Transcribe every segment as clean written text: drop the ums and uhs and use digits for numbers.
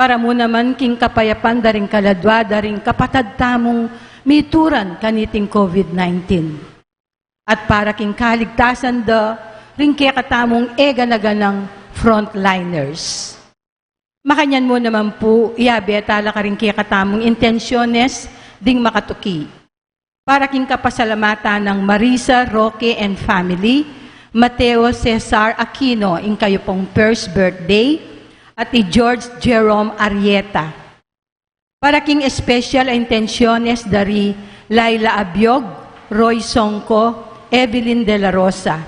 Para mo naman king kapayapan daring kaladwa, daring kapatad tamong mituran kaniting COVID-19. At para king kaligtasan da, ring kaya katamong ega-naganang frontliners. Makanyan mo naman po, iabetala ka rin kaya katamong intensyones ding makatuki. Para king kapasalamatan ng Marisa, Roque, and family, Mateo Cesar Aquino, in kayo pong first birthday, at ni George Jerome Arieta. Para king special intensyones dari Laila Abiog, Roy Songco, Evelyn De La Rosa,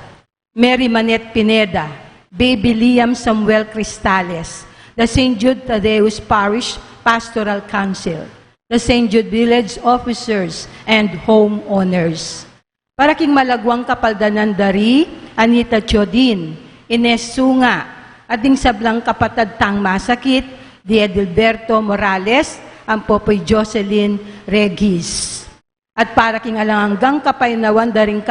Mary Manette Pineda, Baby Liam Samuel Cristales, the St. Jude Tadeus Parish Pastoral Council, the St. Jude Village Officers and Homeowners. Para king malagwang kapaldanan dari Anita Chodin, Ines Sunga, at ding sablang kapatad tang masakit, di Edilberto Morales, ang Popoy Jocelyn Regis. At para king alanggang kapaynawan daring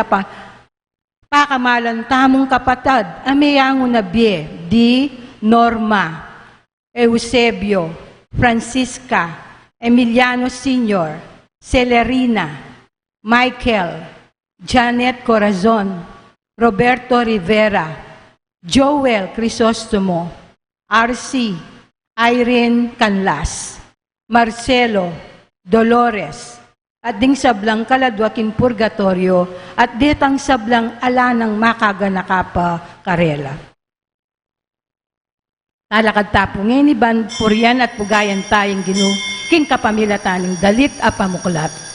pakamalan tamong kapatad, amayango na bie, di Norma, Eusebio, Francisca, Emiliano Sr., Celerina, Michael, Janet Corazon, Roberto Rivera, Joel Crisostomo, RC, Irene Canlas, Marcelo, Dolores, at ding sablang kaladwaking purgatorio at detang sablang alanang makaganakapa karela. Talakad tapo ngayon ni Ban Purian at pugayan tayong ginu, king kapamilya taning dalit a pamuklat.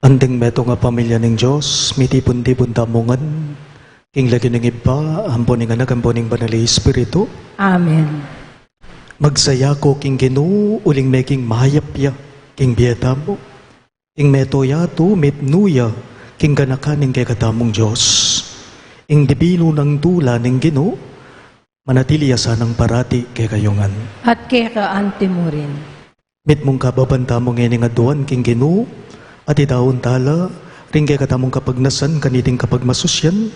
Andeng meto nga pamilya ng Diyos, mitipon-tipon tamungan, king lagi ng iba, amponing anak, amponing banali Espiritu. Amen. Magsaya ko king Ginoo, uling making mahayapya, king biyeta mo, king meto yato, mitnuya, king ganakaning kay katamong Diyos. ing dibilo ng tula ng Ginoo, manatili asanang parati kay kayongan. At kay kaante mo rin. Mit mong kababanta mong nga duwan king Ginoo, at itaon tala, ring kay katamong kapagnasan kaniting kapagmasusyan,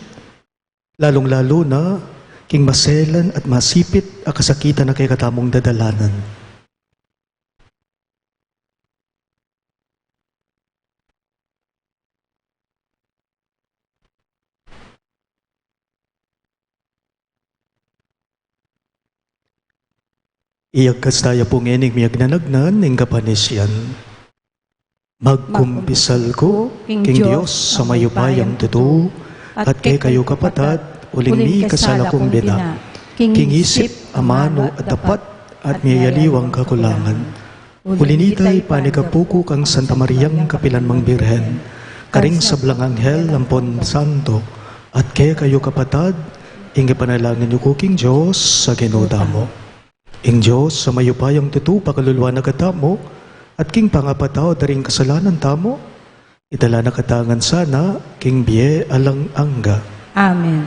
lalong-lalo na king maselan at masipit a kasakitan na kay katamong dadalanan. Iyag kastaya po ngening miyag nanagnan ng kapanisyan. Magkumpisal ko, King Diyos, sa mayubayang totoo, at kay kayo kapatad, uling mi kasala kong bina. King isip, amano at dapat, at miyayaliwang kakulangan. Ulinitay panikapuko kang Santa Mariang Kapilan Mang Birhen, karing sablang anghel lampon santo, at kay kayo kapatad, ingi panalangin niyo ko King Diyos sa ginoda mo. Ing Diyos, sa mayupayang tutu, pakaluluwa na katamo, at king pangapataw daring kasalanan tamo, itala na katangan sana, king biye alang angga. Amen.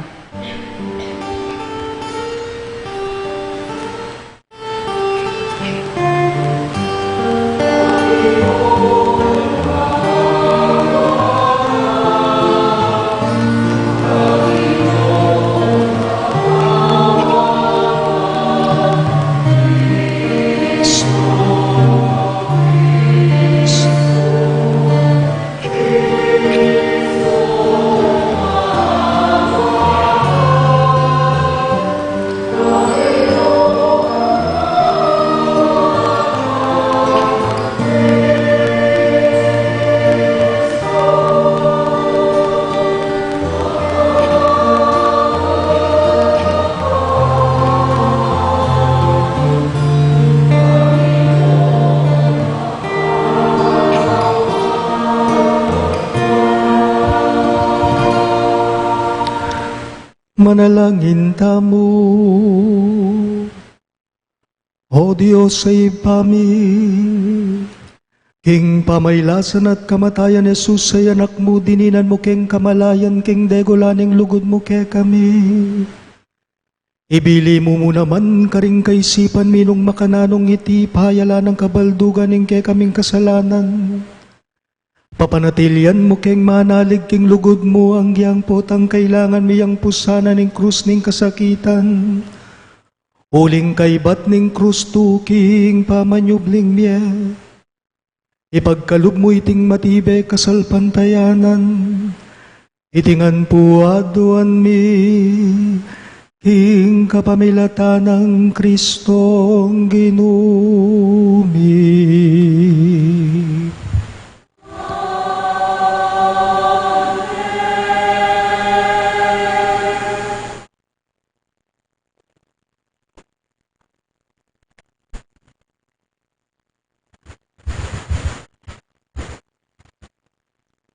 Manalangin tamo, O Diyos ay pami, king pamaylasan at kamatayan Jesus ay anak mo, dininan mo king kamalayan, king degolaning lugod mo ke kami. Ibili mo naman karing kaisipan minong makananong iti payala ng kabaldugan ning ke kaming kasalanan. Papanatilyan mo keng manalig king lugod mo ang giyang potang kailangan miyang pusana ning krus ning kasakitan. Uling kaibat ning krus tu king pamanyubling miya. Ipagkalub mo iting matibe kasalpantayanan. Itingan puaduan mi king kapamilatan ng Kristong ginumi.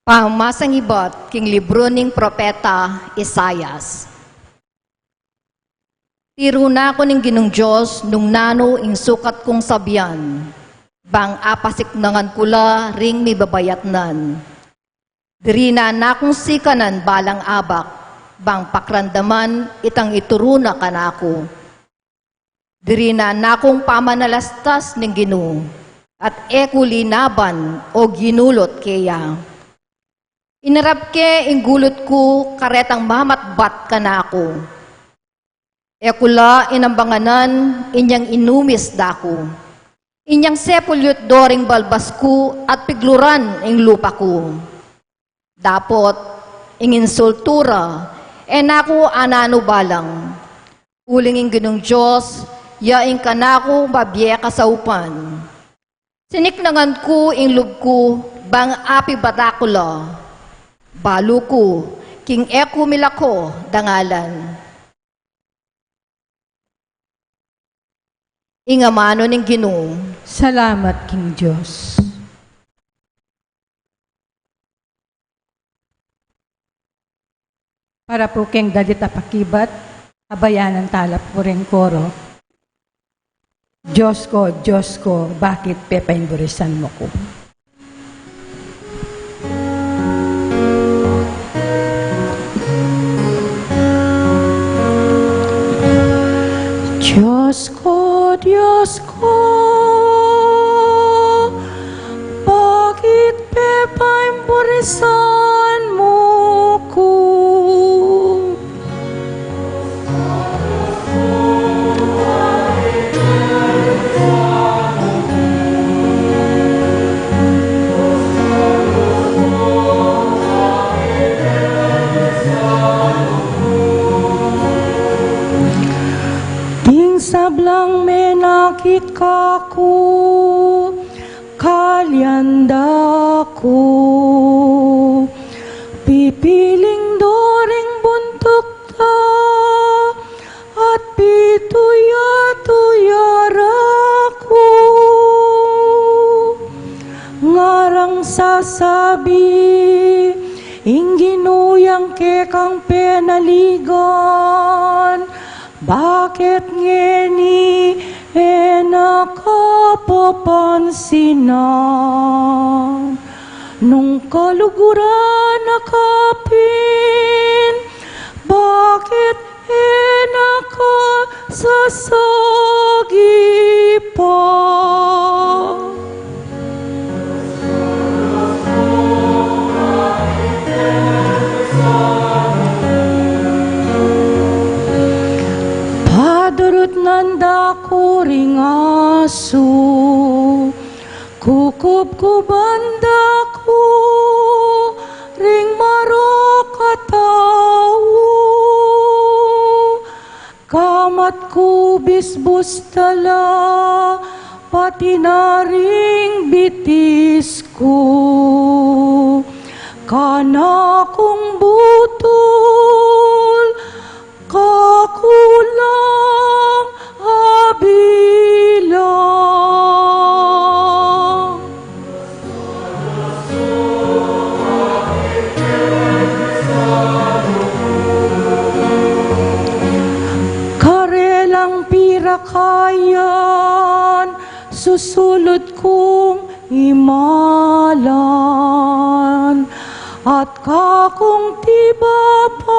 Pamasang ibot king libro ning propeta Isayas. Tiruna ko ning Ginong Diyos nung nano ing sukat kong sabyan, bang apasiknangan kula ring mibabayatnan. Diri na nakong sikanan balang abak, bang pakrandaman itang ituruna kanako. Diri na nakong pamanalastas ning Ginoo, at ekulinaban o ginulot keya. Inarap ke ingulot ko karetang mamatbat ka na ako. Ekula inambanganan inyang inumis dako. Inyang sepulyot doring balbas ko at pigluran ing lupa ko. Dapot ing insultura nako anano balang. Uling ing Ginong Diyos yaing kanako babye kasaupan. Siniknangan ko ing lub ko bang api batakula. Balo ko, king eko milako, dangalan. Ingamano ning Ginoo. Salamat, King Diyos. Para po keng dalita pakibat, abayanan talap po rin koro. Diyos ko, bakit pepainburisan mo ko? Diyos ko, bakit pepaimpurisan mo ko? Ting sablang menakit kaku, kalyanda ko. Pipiling doring buntok ta, at pituya-tuyara ko. Ngarang sasabi, ingginuyang ke kang penaligan, bakit ngeni nakapapansinan? Nung kaluguran nakapin, bakit nakasasagi pa? Padurut nanda kuring asu, kukup ku bandaku, ring marokatau. Kamat ku bisbus tala, pati naring bitisku. Kana kung butul, kakulang abilang. Karelang pirakayan, susulot kong imalan, at kakong tibapal,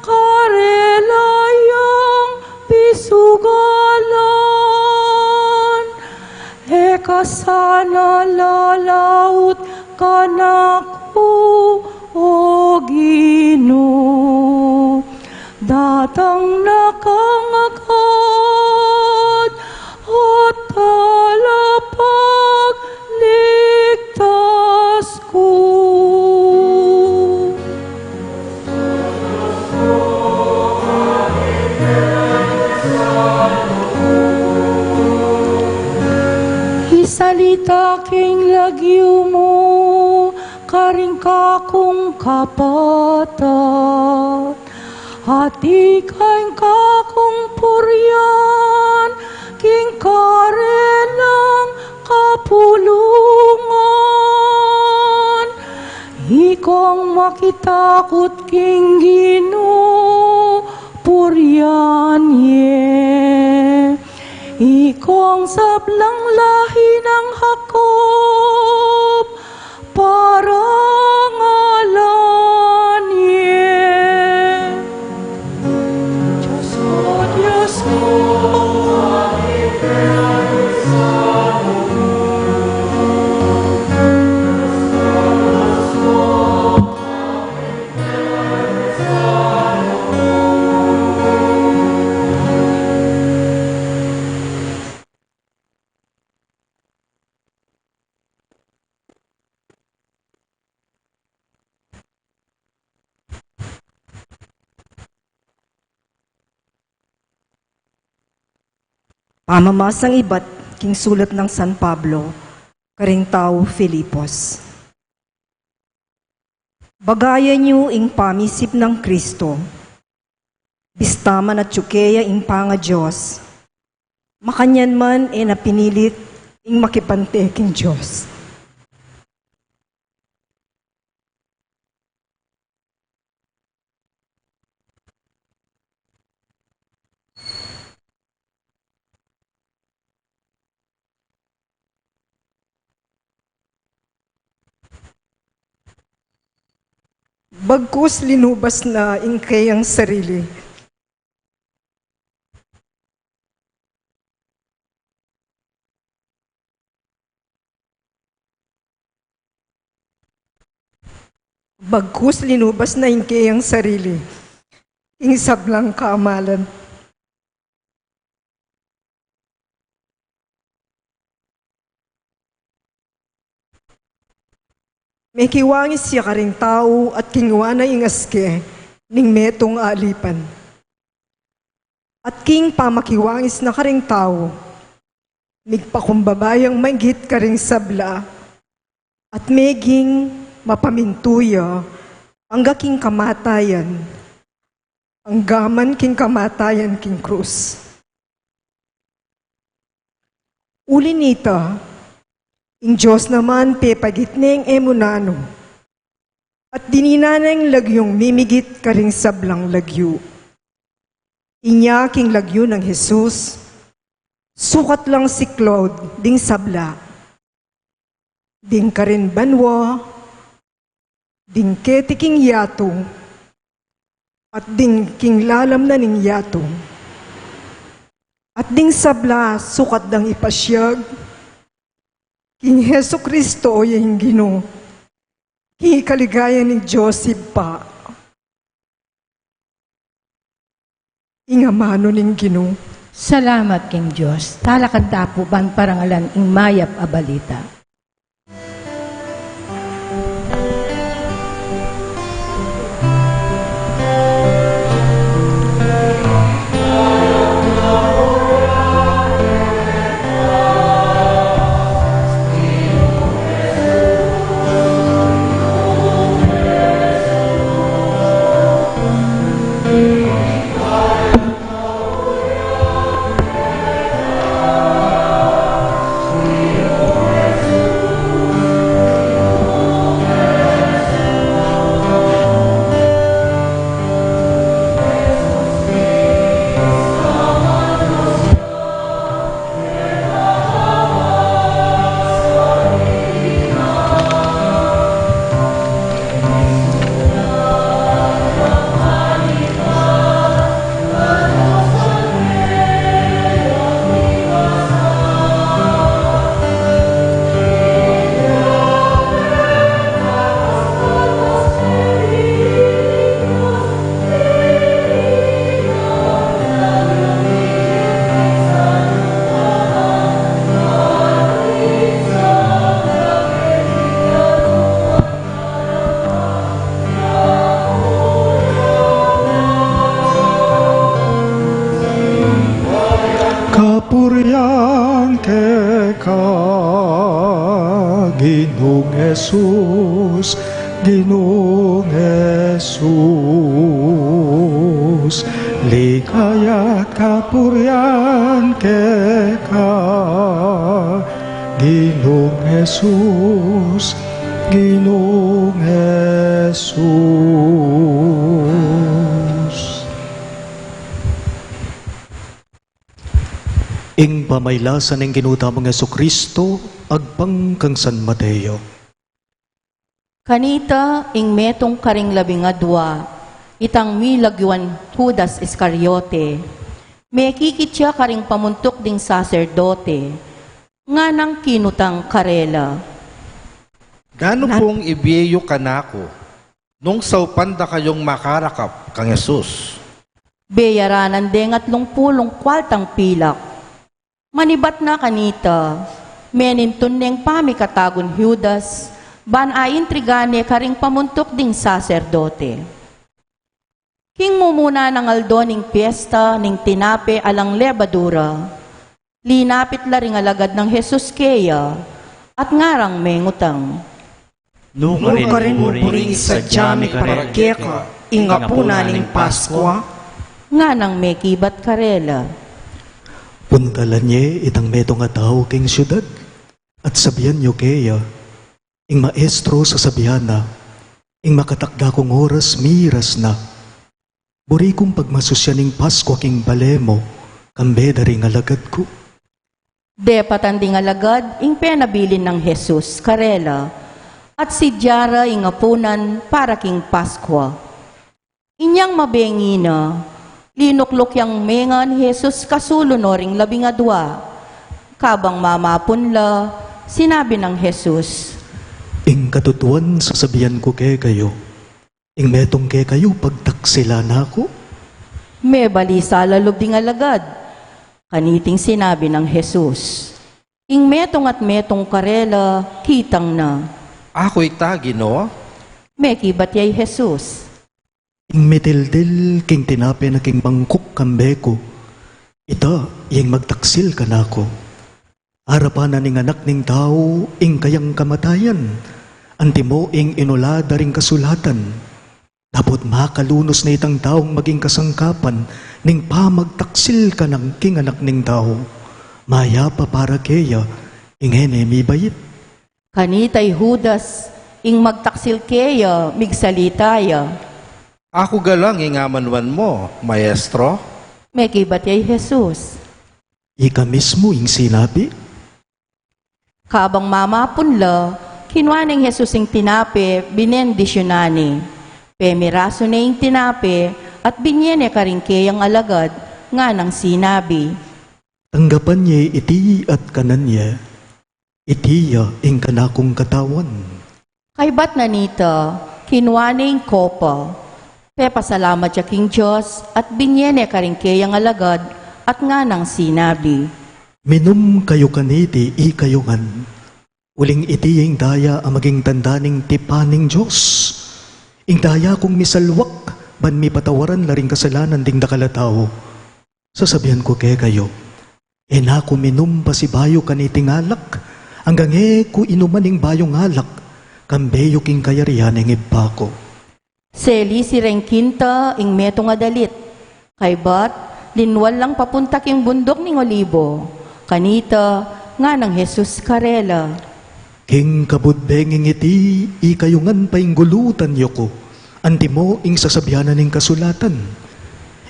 karelayang pisugalan. Eka sana lalaut kanaku, o Ginoo, datang nakangagad, at talapag ligtas ko. Isalita king lagyo mo, karing kakong kapatat, at ikain kakong puryan, king karelang kapulungan. Ikong makitakot king Ginoo, puryan ye. Ikong sablang lahi ng Hakob, parangalan ye. Diyos ko, Diyos ko, Pamamasang iba't king sulat ng San Pablo, karing tao Filipos. Bagayan niyo ing pamisip ng Kristo, bistaman at tsukeya ing panga Diyos, makanyan man napinilit ing makipante king Diyos. Bagkus linubas na ing kayang sarili. Bagkus linubas na inke ang sarili. Ing sablang kaamalan. May kiwangis siya karing tao at kingwana ing aske ning metong aalipan. At king pamakiwangis na karing tao, migpakumbabayang maigit karing sabla, at meging mapamintuya ang gaking kamatayan, ang gaman king kamatayan king krus. Uli nita, ing Diyos naman pepagitneng emunano, at dininanang lagyong mimigit karing sablang lagyo. Inya king lagyo ng Jesus, sukat lang si Claude ding sabla, ding karin banwa, ding keti king yato, at ding king lalam na ning yato, at ding sabla sukat dang ipasyag, king Heso Kristo o yung Ginoo, king kaligaya ni Joseph pa, ing amano ning Ginoo. Salamat king Diyos. Talakad tapo ban parangalan ing mayap a balita. Kapurian ke ka, Ginoong Jesus, Ginoong Jesus. Ligaya kapurian ke ka, Ginoong Jesus, Ginoong Jesus. Ing pamaylasan ng ginutamang Jesucristo, agpang kang San Mateo. Kanita ing metong karing labingadwa, itang milagyuan Judas Iscariote, may kikitya karing pamuntok ding saserdote, nga nang kinutang karela. Gano pong ibiyeyo kanako, nung saupanda kayong makarakap kang Jesus? Beyaranan deng at lungpulong kwaltang pilak. Manibat na kanita, menintun neng pamikatagon Judas, ban a intrigane karing pamuntok ding saserdote. King mumuna ng aldo ning piyesta ning tinape alang lebadura, linapit la ring alagad ng Jesus keya, at ngarang mengutang. Nukarin mo puring sa jami parakeka, ingapuna ning Paskwa, Nga nang may kibat karela. Puntalan niya itang metong nga tao king syudad, at sabihan niyo kaya, ing maestro sa sabihan na, ing makatakda kong oras miras na. Buri kong pagmasusya ning Pasko king balemo, kambe dari nga lagad ko. Depatan ding alagad, ing penabilin ng Jesus karela, at si Diara ing apunan para king Paskwa. Inyang mabengi na, linuklok yang mengan Jesus kasulonoring labingadwa. Kabang mamapun la, sinabi ng Jesus, Ing katutuan sasabihan ko kay kayo, Ing metong ke kayo pagtaksila na ako. May balisa lalob ding alagad. Kaniting sinabi ng Jesus. Ing metong at metong karela, kitang na. Ako'y ta, Ginoo. May kibat yay Jesus. Ing metildil king tinape na king bangkok kambeko. Ita, ing magtaksil ka na ako. Harapan na ning anak ning tao, ing kayang kamatayan. Antimo ing inulada ring kasulatan. Dapat makalunos na itang taong maging kasangkapan ning pamagtaksil ka ng king anak ning tao. Maya pa para keya, ingene mi bayit. Kanitay Judas, ing magtaksil keya, migsalitaya. Ako galang ingamanwan mo, Maestro. May kibat yay Jesus. Ika mismo ing sinabi, Kabang mamapunla, kinuha ng Jesus ing tinape, binendisyonani. Pemiraso na ing tinape, at binyene ka rin kayang alagad, nga nang sinabi. tanggapan niya iti at kanan niya, itiya ing kanakong katawan. Kay bat na nita, kinuha na ing kopa. Pasalamat siya king Diyos, at binyene ka rin kayang alagad, at nga nang sinabi. Minum kayo kaniti ikayungan, uling iti ing daya ang maging tandaning tipaning Diyos. Ing daya kong misalwak, ban mi patawaran laring kasalanan ding dakalataw. Sasabihan ko kay kayo, enako minum pa si bayo kaniting alak, hanggang ko inuman ing bayong alak, kambeyo king kayarihan ing iba ko. Seli si Rengkinta, ing meto nga dalit. Kay bat, linwal lang papunta king bundok ning Olibo. Kanita, nga ng Jesus karela. King kabudbenging iti, ikayungan pa ing gulutan yoko, antimo ing sasabihanan ing kasulatan.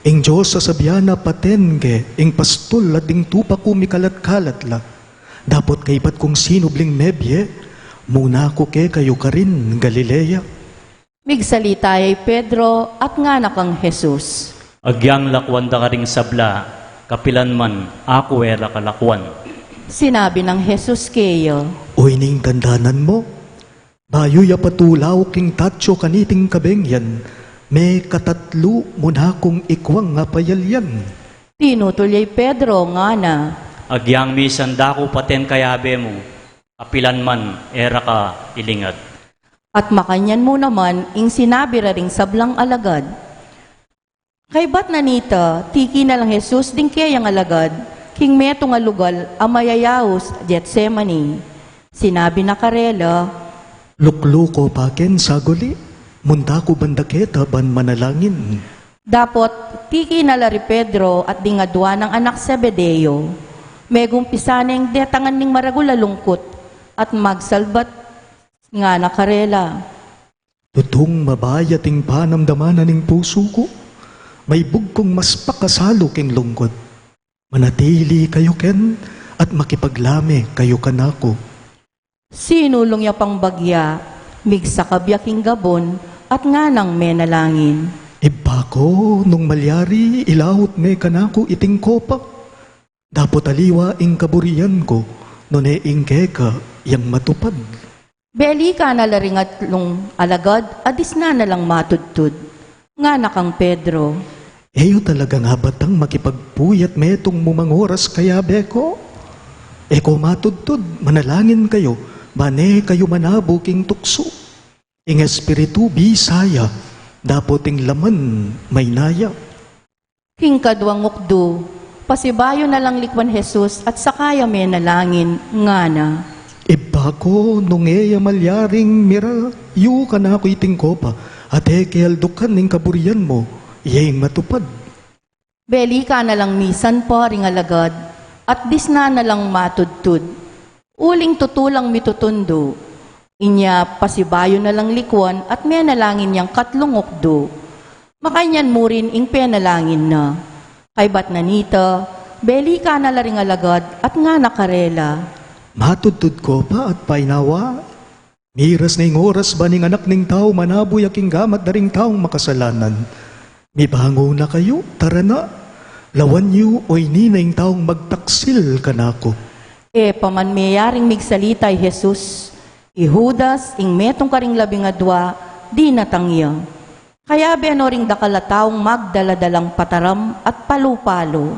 Ing Diyos sasabiana patenge, ing pastol at ing tupa kumikalat-kalat la. Dapot kaipat kung sinubling mebye, muna ko ke kayo ka rin, Galilea. Migsalita ay Pedro at nga nakang Jesus. Agyang lakwan da ka ring sabla, kapilan man, ako era kalakwan. Sinabi ng Jesus kayo, Uy ning tandanan mo, bayo ya patulaw king tatyo kaniting kabengyan, may katatlo muna kong ikwang nga payalyan. tinutuloy Pedro nga na. Agyang misan dako paten kayabe mo, kapilan man, era ka ilingat. At makanyan mo naman, ing sinabi ra ring sablang alagad. Kay bat na nita, tiki na lang Jesus ding kayang alagad, king meto nga lugal, amayayawos, Getsemani. Sinabi na karela, Lukluko paken saguli, munta ko bandaketa ban manalangin. dapot tiki na lari Pedro at dingadwa ng anak Zebedeo. Megumpisa ng detangan ning maragula lungkot at magsalbat nga na karela. Tutong mabayating panamdamanan ning puso ko, may bugkong mas pakasalo king lungkot. Manatili kayo ken, at makipaglame kayo kanako. Sinulong ya pang bagya, migsakabya king gabon, at nga nang menalangin. Iba ko, nung malyari, ilahot me kanako iting kopa. Dapot aliwa ing kaburian ko, nune ing keka, yang matupad. Beli ka na laringat lung alagad, adis na nalang matudtud. Nga nakang Pedro. Eyo talaga nga batang makipagpuyat metong mumang oras kaya beko? Eko matudtud, manalangin kayo, bane kayo manabo king tukso. Ing espiritu bisaya, dapoting laman may naya. King kadwang ukdo, pasibayo na lang likwan Jesus at sakaya menalangin nga na. Iba ko nung eya malyaring mira, yu ka na ako iting kopa, at ekealdukan ning kaburian mo, iyeng matupad. Beli ka na lang misan pa ring alagad, at dis na lang matudtud. Uling tutulang mitutundo, inya pasibayo na lang likwan at menalangin niyang katlong ukdo. Makanyan mo rin ing penalangin na. Kay bat na nita, beli ka na ring alagad at nga nakarela. Matudtud ko pa at painawa. Miras na ing oras ba ning anak ning tao manaboy aking gamat na ring taong makasalanan. Mibango na kayo, tara na. Lawan niyo oy ni na ing taong magtaksil kanako. Paman mayaring migsalita ay Jesus, Judas ing metong karing labing adwa, di natangya. Kaya beno ring dakalataong magdaladalang pataram at palupalo.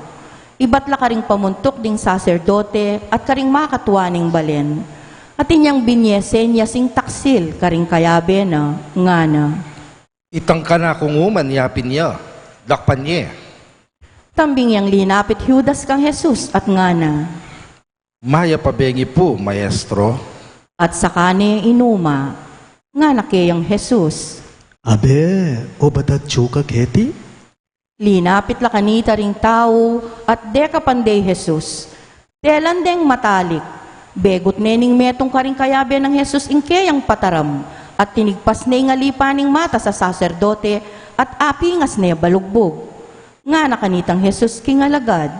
Ibat la karing pamuntok ding saserdote at karing makatuaning balen. At inyang binyesenya sing taksil karing kayabe na ngana. Itang ka na kung uman yapin niya, dakpan niya. Tambing yang linapit Judas kang Jesus at ngana. Maya pabengi po, Maestro. At sakane inuma, ngana kayang Jesus. Abe, o batat chuka keti? Linapit la kanita ring tao at deka panday Jesus. Telandeng matalik. Begot nening metong karing kayabe ng Jesus ingkeyang pataram at tinigpas na nga lipaning mata sa saserdote at apingas na balugbog. Nga nakanitang Jesus king alagad.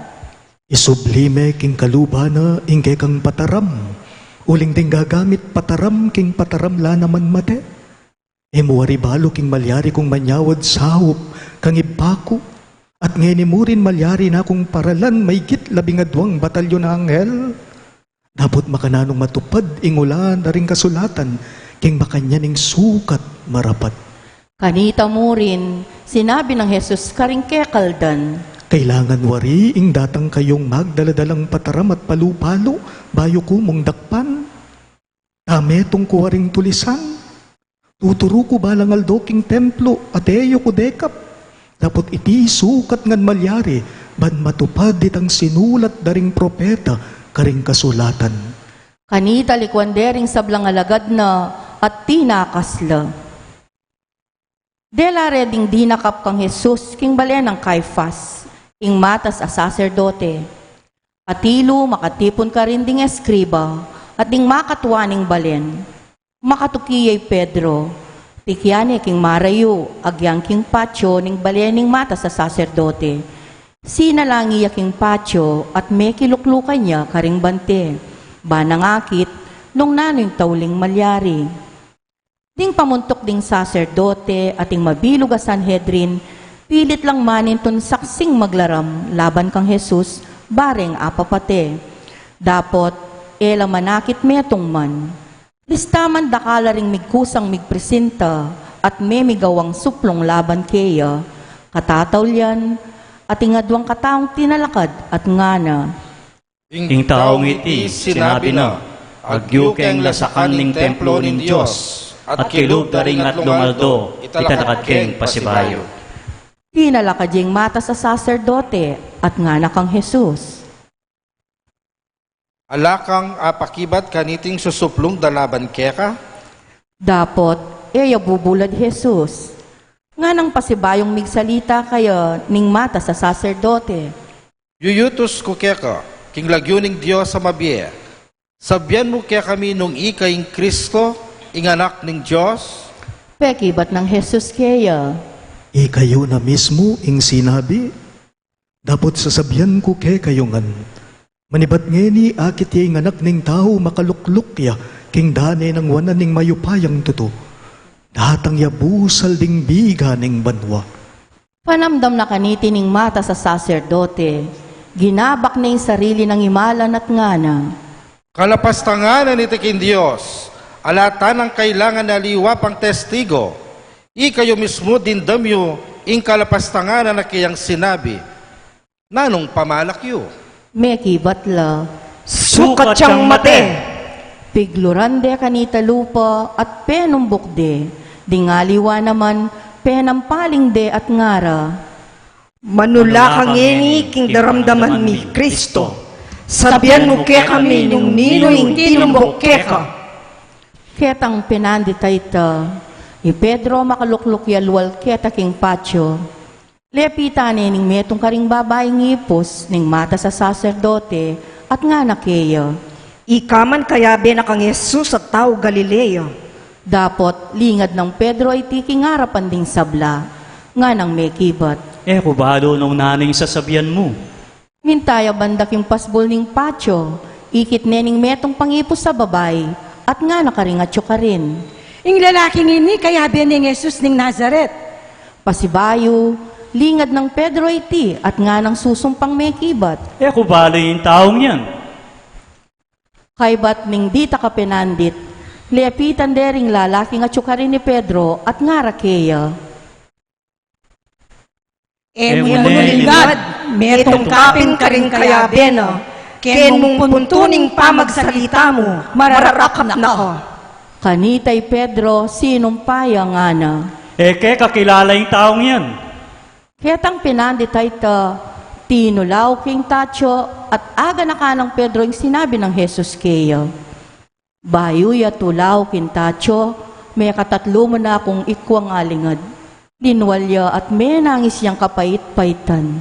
Isublime king kalubana ingke kang pataram. Uling ding gagamit pataram king pataram la naman mate. Emuari balo king malyari kong manyawad sahop kang ibako. At ngeni mo rin malyari na kong paralan may git 12 batalyon na anghel. Dapat makananong matupad ingulan na ring kasulatan king makanyaning sukat marapat. Kanita mo rin, sinabi ng Jesus karing kekaldan. Kailangan wari ing datang kayong magdaladalang pataram at palupalo bayo ko mong dakpan. Tame tong kuwaring tulisan. Tuturo ko balang aldoking templo at eyo ko dekap. Dapat iti sukat ngan malyari ban matupad ditang sinulat daring propeta karing kasulatan. Kanita likwandering sablang alagad na at tinakasla. Dela reding dinakap kang Jesus king balen ng Caifas, ing matas a saserdote. Atilo makatipon ka rin ding eskriba at ding makatuaning balen. Makatukiyay Pedro, tikyane king marayo, agyang king patyo ning balening mata sa saserdote. Sinalangi king patyo at may kiluklukan niya karing bante. Banangakit nung nano'y tauling malyari. Ding pamuntok ding saserdote at ding mabilog a Sanhedrin, pilit lang maninton saksing maglaram laban kang Jesus, bareng apapate. Dapot, ela manakit metong man. Listaman dakala ring migkusang migpresenta at may migawang suplong laban keya. Katataw yan, at ingadwang kataong tinalakad at ngana. Ing taong iti, sinabi na, agyo keng lasakan ning templo ning Diyos, at kilub daring at lumaldo, italakad keng pasibayo. Tinalakad yung mata sa saserdote at ngana kang Jesus. Alakang apakibat kaniting susuplong dalaban keka? Dapot, eya bubulad Jesus. Nga nang pasibayong migsalita kayo ning mata sa saserdote. Yuyutos ko keka, king lagyuning Diyos sa mabiye. Sabyan mo kaya kami nung ikaing Kristo, inganak ning Diyos? Pekibat ng Jesus kaya. Ikayo na mismo ing sinabi, dapat sasabihan ko ke kayongan. Manibat ngeni akit yung anak ning tao makalukluk ya, king dane ng wanan ning mayupayang tuto. Datang yabusal ding biga ning banwa. Panamdam na kaniti ning mata sa saserdote. Ginabak na yung sarili ng imalan at ngana. Kalapastanganan ni tiking Diyos, alatan ang kailangan na liwa pang testigo. Ikayo mismo din damyo, ing kalapastanganan na kayang sinabi. Nanong pamalakyo? Meki batla. Sukat siyang mate! Piglurande kanita lupa at penumbok de. Dingaliwa naman penampaling de at ngara. Manula kang ngeni king daramdaman mi Kristo. Sabihan mo ke kami nung ninoy tinumbok keka. Ketang pinanditay ta. Ni Pedro makalukluk yalwal keta king patyo. Lepita ning metong karing babaeng ipos ning mata sa saserdote at nga nakeya. Ikaman kayabe na kang Jesus at tao Galileo. Dapot, lingad ng Pedro ay tiking harapan ding sabla, nga nang may kibat. Kubalo nung naning sasabihan mo. Mintaya bandak yung pasbol ning patyo, ikit nening metong pangipos sa babay, at nga nakaringatyo ka rin. Ing lalaking ini kaya ni Jesus ning Nazaret. Pasibayo, lingad ng Pedro ay ti, at nga nang susumpang may kibat. Kubalo yung taong yan. Kay bat ning dita ka pinandit, lepitan dering lalaking at rin ni Pedro at nga rakeya. Emunulingad, metong kapin ka rin kaya beno, ken mong puntuning pamagsalita mo, mararakap na ko. Kanitay Pedro, sinumpaya nga na. Eke, kakilala yung taong yan. Ketang pinanditay ta, tinulaw king tacho, at aga na kanang Pedro yung sinabi ng Jesus kaya. Bayuya tulaw king tacho, may katatlo mo na akong ikwang alingad. Dinwalya at may nangis yang kapait-paitan.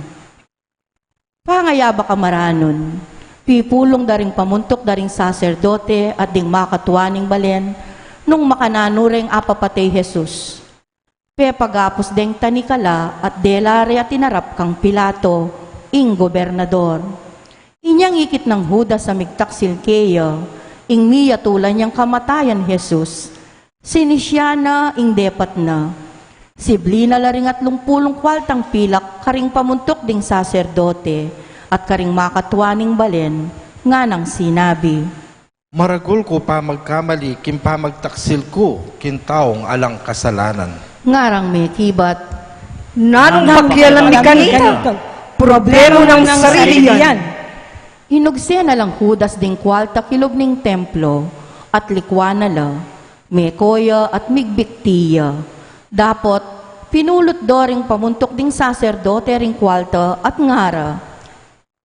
Pangayaba ka maranon, pipulong daring pamuntok daring saserdote at ding makatuaning balen, nung makananureng apapatay Jesus. Pe pagapos deng tanikala at delare at tinarap kang Pilato, ing gobernador. Inyang ikit ng Judas sa migtaksil keya, ing miya tulan niyang kamatayan Jesus. Sinisiana ing depat na. Sibli na laring at lumpulong kwaltang pilak, karing pamuntok ding saserdote, at karing makatuaning balen, nga nang sinabi. Maragul ko pa magkamali, kim pa magtaksil ko, kintaong alang kasalanan. Ngarang may kibat. Nanong pakialam ni kanita, problema ng sarili yan. Hinugse na lang Judas ding kwalta kilog ning templo, at likwa na la, may koya at migbiktiya. Dapot, pinulot doring pamuntok ding saserdote ring kwalta at ngara.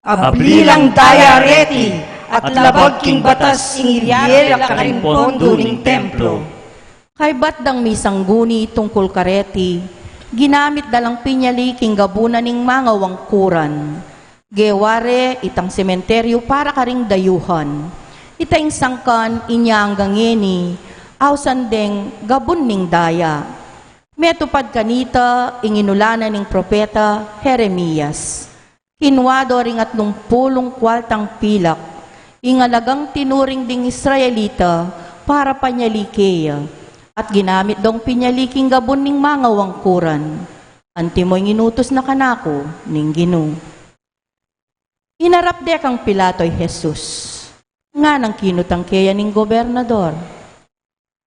Ablilang dayareti, at labag king batas ingiriya ka rin pondo ning templo. Kay batdang misangguni tungkol kareti, ginamit dalang pinyali king gabunan ning mga wangkuran. Geware itang sementeryo para karing dayuhan. Itaing sangkan inya ang gangeni, awsandeng gabun ning daya. Metupad kanita inginulanan ning propeta Jeremias. Kinwado ring at pulong kwaltang pilak, ingalagang tinuring ding Israelita para panyalikeya, at ginamit dong pinyaliking gabon ning mga wangkuran. Antimoy inutos na kanako ning Ginoo. Inarap de kang Pilato ay Jesus, nga nang kinutang keya ning gobernador.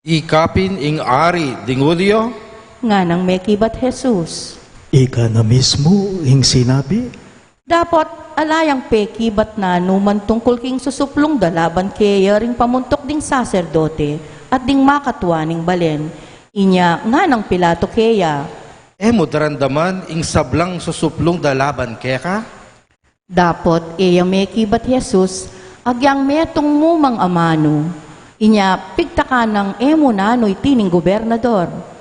Ikapin ing ari ding Julio, Nga nang may kibat Jesus. Ika na mismo ing sinabi, Dapat alayang pekibat na numan tungkol king susuplong dalaban kaya ring pamuntok ding saserdote at ding makatuaning balen. Inya nga nang Pilato kaya. mo darandaman ing sablang susuplong dalaban keka? Dapat iya may kibat Jesus, agyang metong mumang amano. Inya pigtaka ng emo nano'y tining gobernador.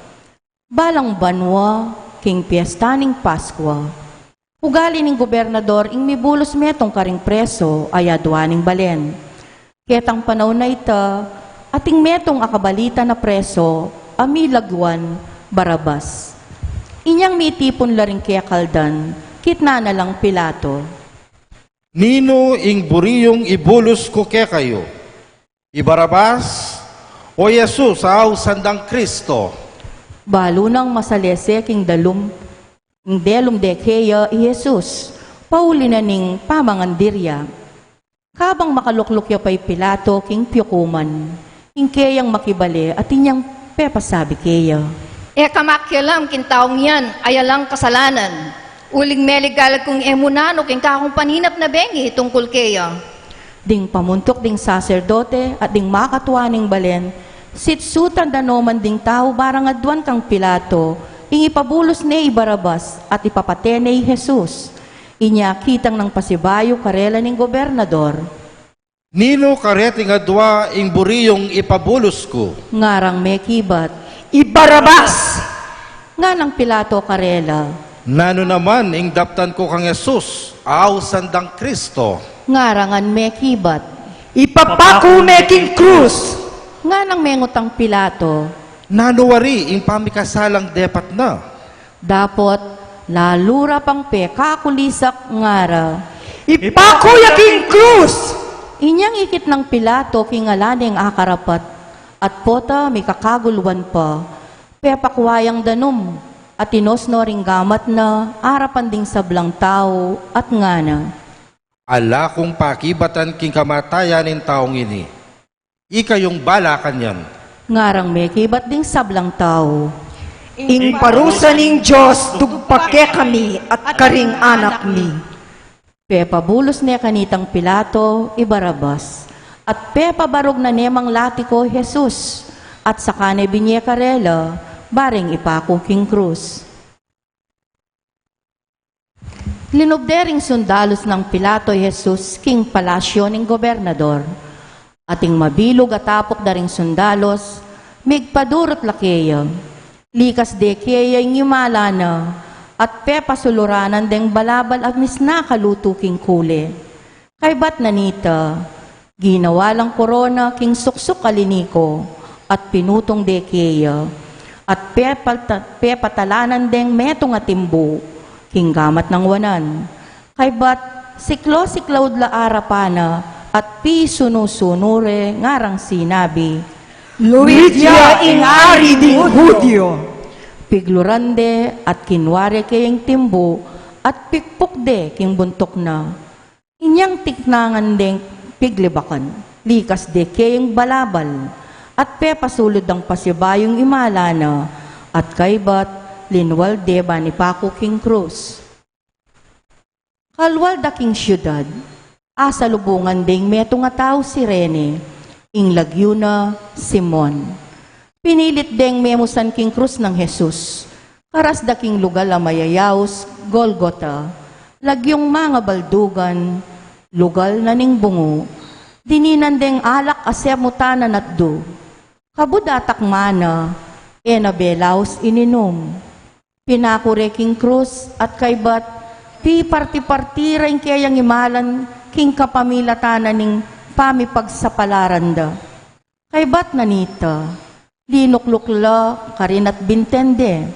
Balang banwa, king piyesta ning Paskwa. Ugali ning gobernador ing mibulos metong karing preso ay adwaning balen. Ketang panahon na ita, ating metong akabalita na preso, amilagwan, Barabas. Inyang mitipon laring kaya kaldan, kitna na lang Pilato. Nino ing buriyong ibulos ko kayo? Ibarabas o Jesus aw sandang Kristo? Balo nang masalese king delum de kaya Jesus, pauli na ning pamangandirya. Kabang makaluklukya pa'y Pilato king piyukuman, ing kayang makibali at inyang pepasabi kaya. Kamakialam kintaong yan, ayalang kasalanan. Uling meligalag kong emunano king kakong paninap na bengi tungkol kaya. Ding pamuntok ding saserdote at ding makatuaning balen, sitsutan danoman ding tao barang adwan kang Pilato, ing ipabulos ni Barabas at ipapate ni Jesus. Inya kitang ng pasibayo karela ning gobernador. Nino kareting adwa ing buriyong ipabulos ko? Ngarang may kibat. Ibarabas! Nga ng Pilato karela. Nano naman ing daptan ko kang Jesus aw sandang Kristo? Ngarangan may kibat. Ipapako meking krus! Nga ng mengutang Pilato. Nanuwari ing pamikasalang depat na. Dapot, lalura pang pekakulisak ngara. Ipako yaking krus! Inyang ikit ng Pilato kingalaneng akarapat, at pota may kakaguluan pa, pepakwayang danum, at inosno ring gamat na arapan ding sablang tao at ngana. Ala kung pakibatan king kamatayan in taong ini. Ikayong bala kanyan. Ngarang may kibat ding sablang tao. ing parusa ning Diyos, tugpake kami at karing anak mi. Pepabulos niya kanitang Pilato, ibarabas. At pepabarog na nemang latiko, Jesus. At sa kane binye karela, baring ipako king krus. Linubdering sundalos ng Pilato, Jesus, king palasyo ng gobernador. Ating mabilog at tapok daring sundalos, migpadurot lakeya. Likas de keya ing yumala na, at pepasuluranan deng balabal agnis na kaluto king kule. Kay bat nanita, ginawa lang korona king suksok kaliniko, at pinutong de keya, at pepatalanan deng metong atimbo, king gamat ng wanan. Kay bat siklo-siklawd la arapana, at pisunusunure ngarang sinabi, Luidya ing ari ding Hudyo. piglurande at kinware kayang timbo, at pikpukde king buntok na. Inyang tiknangan deng piglibakan, likas de kayang balabal, at pepasulod ang pasibayong imala na, at kaybat linwal de banipako king krus. Kalwal da king syudad, asa lubungan ding metong nga tao si Rene, ing lagyo na Simon. Pinilit deng memusan king krus ng Jesus, karas da king lugar la mayayaos, Golgota, lagyong mga baldugan, lugal na ning bungo, dininan deng alak asemutanan at do, kabudatak mana, enabelaos ininom. Pinakure king krus at kaybat, pi parti-partira ing kayang imalan, king kapamilatanan ning pamipagsapalaranda. Kay bat nanita, linuklukla karin at bintende,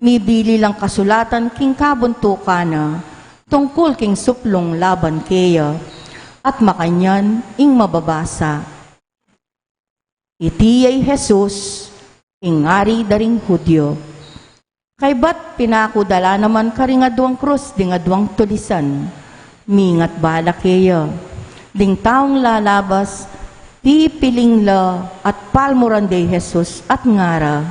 mibili lang kasulatan king kabuntukana, tungkol king suplong laban keya, at makanyan ing mababasa. Itiyay Jesus, ingari daring Hudyo. Kay bat pinakudala naman karingaduang krus dingaduang tulisan, mingat bala keya, ding taong lalabas, pipiling la at palmuran de Jesus at ngara.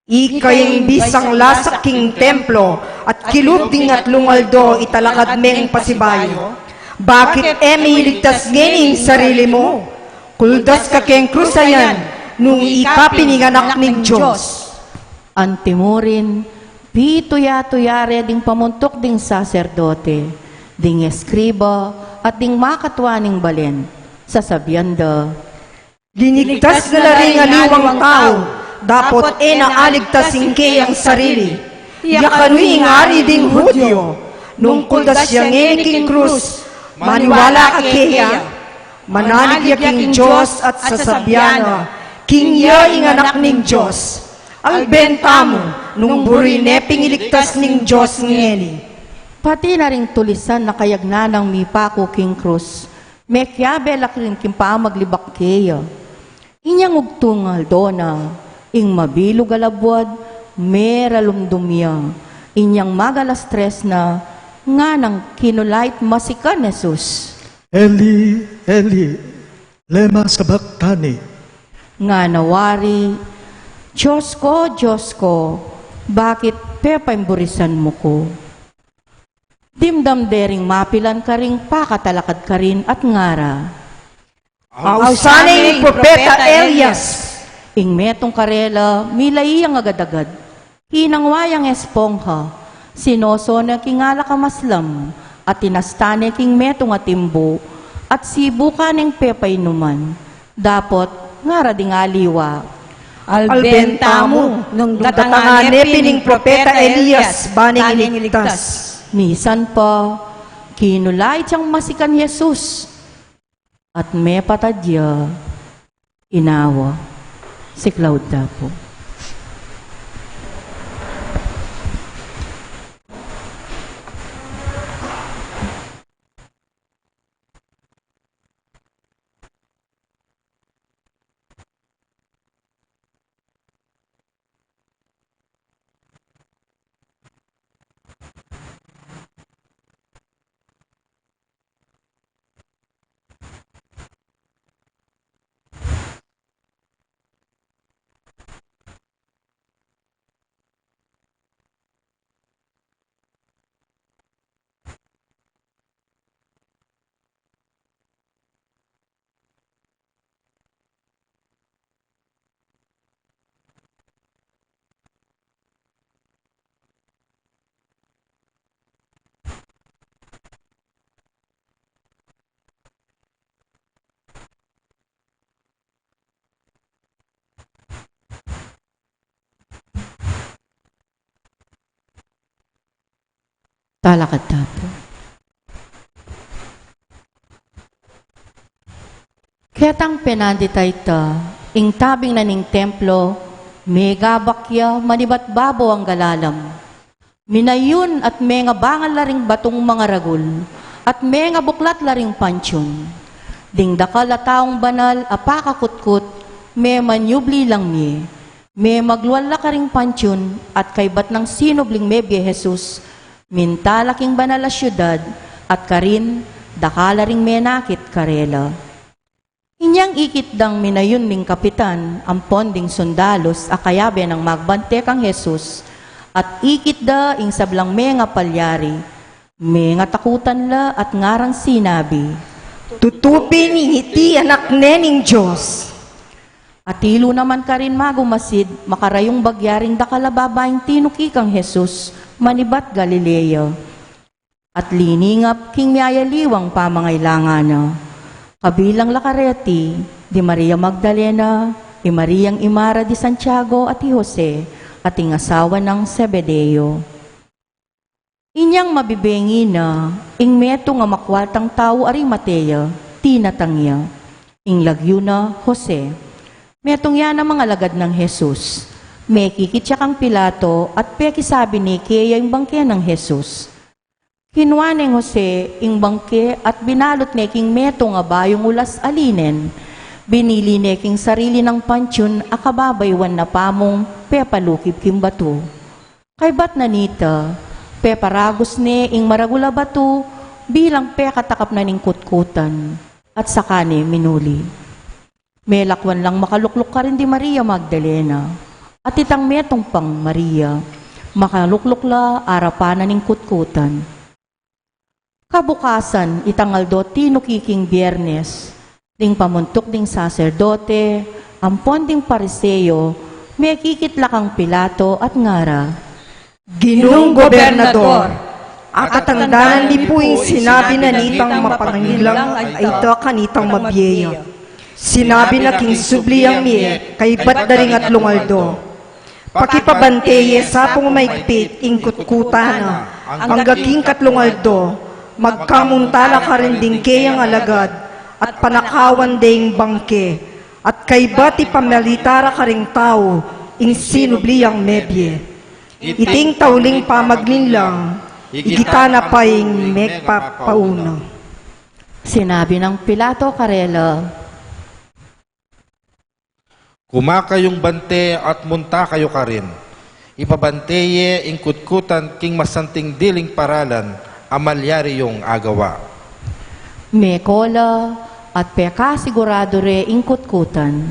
Ikayong bisang lasak king templo, at kilubding at lungaldo italakad meng pasibayo. Bakit iligtas ngayon sarili mo? Kuldas ka keng krusayan, nung ikapininganak ning Diyos. Antimurin, pituya-tuyare ding pamuntok ding saserdote, ding eskriba, at ding makatwaning balen, sasabyanda. Linigtas na laring aliwang tao, dapat naaligtas ingke ang sarili. Yakano'y ingari ding Hudyo, nung kuldas yang king krus, maniwala ka keya, mananigya king Diyos at sasabyana, king ya inganak ning Diyos. Albenta mo, nung burine pingiligtas ning Diyos ngeni. Pati na ring tulisan na kayagnanang mipako king krus, mekyabelak rin kimpa maglibak keya. Inyang ugtungal dona, ing mabilog alabwad, meralumdumya, inyang magalastres na, nga nang kinulait masikan Jesus. Eli, Eli, lema sabachthani. Nga nawari, Diyos ko, bakit pepaimburisan mo ko? Dimdam dering mapilan ka ring pakatalakad ka rin at ngara. Ausanay ni Propeta Elias. Ing metong karela, milayang agad-agad. Hinangwayang espongha, sinoso na kingala kamaslam, at tinastane king metong atimbo, at sibu ka ng pepay numan. Dapot, ngara ding aliwa. Albenta mo, nung datangan pining Propeta Elias, baning iligtas. Misan pa, kinulay siyang masikan Jesus. At may patadya, inawa, si Claudia po. Talakad tapo. Ketang penanditay ta, ing tabing na ning templo, mega bakya manibat babo ang galalam. Minayon at may nga bangal laring batong mga ragul, at may nga buklat laring pansyon. Ding dakal at taong banal, apakakutkot, may manyubli lang mi. May magluwala ka ring pansyon, at kaybat ng sinubling mebye Jesus, mintalaking banal a syudad, at karin, dakala ring menakit karela. Inyang ikitdang minayon ning kapitan, ang ponding sundalos, akayabe ng magbante kang Jesus, at ikitda ing sablang menga palyari, menga takutan la at ngarang sinabi, Tutupin iti anak nening Diyos. at ilo naman ka rin magumasid, makarayong bagyaring dakalababaing tinuki kang Jesus, manibat Galilea. At liningap king miyayaliwang pamangailangan na. Kabilang lakareti, di Maria Magdalena, di Mariang Imara di Santiago at di Jose, at ing asawa ng Zebedeo. Inyang mabibengi na, ing meto nga makwaltang tao Arimatea, tinatangya, ing lagyo na Jose. Metong yan ang mga lagad ng Jesus. May kikitsa kang Pilato at pekisabi ni Kaya yung bangke ng Jesus. Kinuha ng Jose ing bangke at binalot neking meto nga bayong ulas alinen. Binili neking sarili ng pansyon akababaywan na pamong pepalukib kim bato. Kay bat na nita, peparagos ne ing maragula bato bilang pekatakap na ning kutkutan at sakane minuli. Melakwan lang makaluklok ka rin di Maria Magdalena at itang metong pang Maria, makaluklok la arapanan ning kutkutan. Kabukasan, itangaldo tinukiking Biyernes, ding pamuntok ding saserdote, ampon ding pariseo, may kikitla kang Pilato at ngara. Ginong gobernador, akatandanan di po yung sinabi na nitang mapangilang ay ito kanitang mabiyeya. Sinabi na king subliyang miye, kay ba't daring at lungaldo. Pakipabanteye sa pong maigpit, ingkutkutana, ang gaging katlungaldo, magkamuntala ka rin ding kayang alagad, at panakawan ding bangke, at kay bati pamalitara ka ring tao, ing sinubliyang mebye. Iting tauling pamaglinlang, igitana pa ing megpapauna. Sinabi ng Pilato karela, Kumakayong bante at munta kayo ka rin. Ipabanteye ing kutkutan king masanting diling paralan, amalyari yung agawa. Mekola at peka sigurado re ing kutkutan.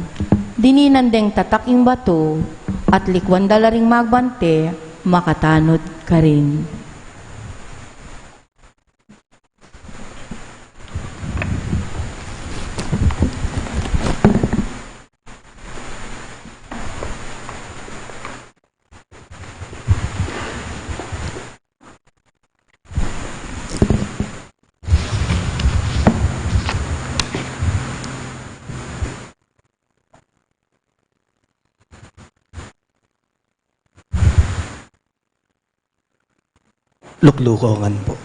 Dininandeng tataking bato at likwan dalaring magbante, makatanod ka rin. Luklukongan po.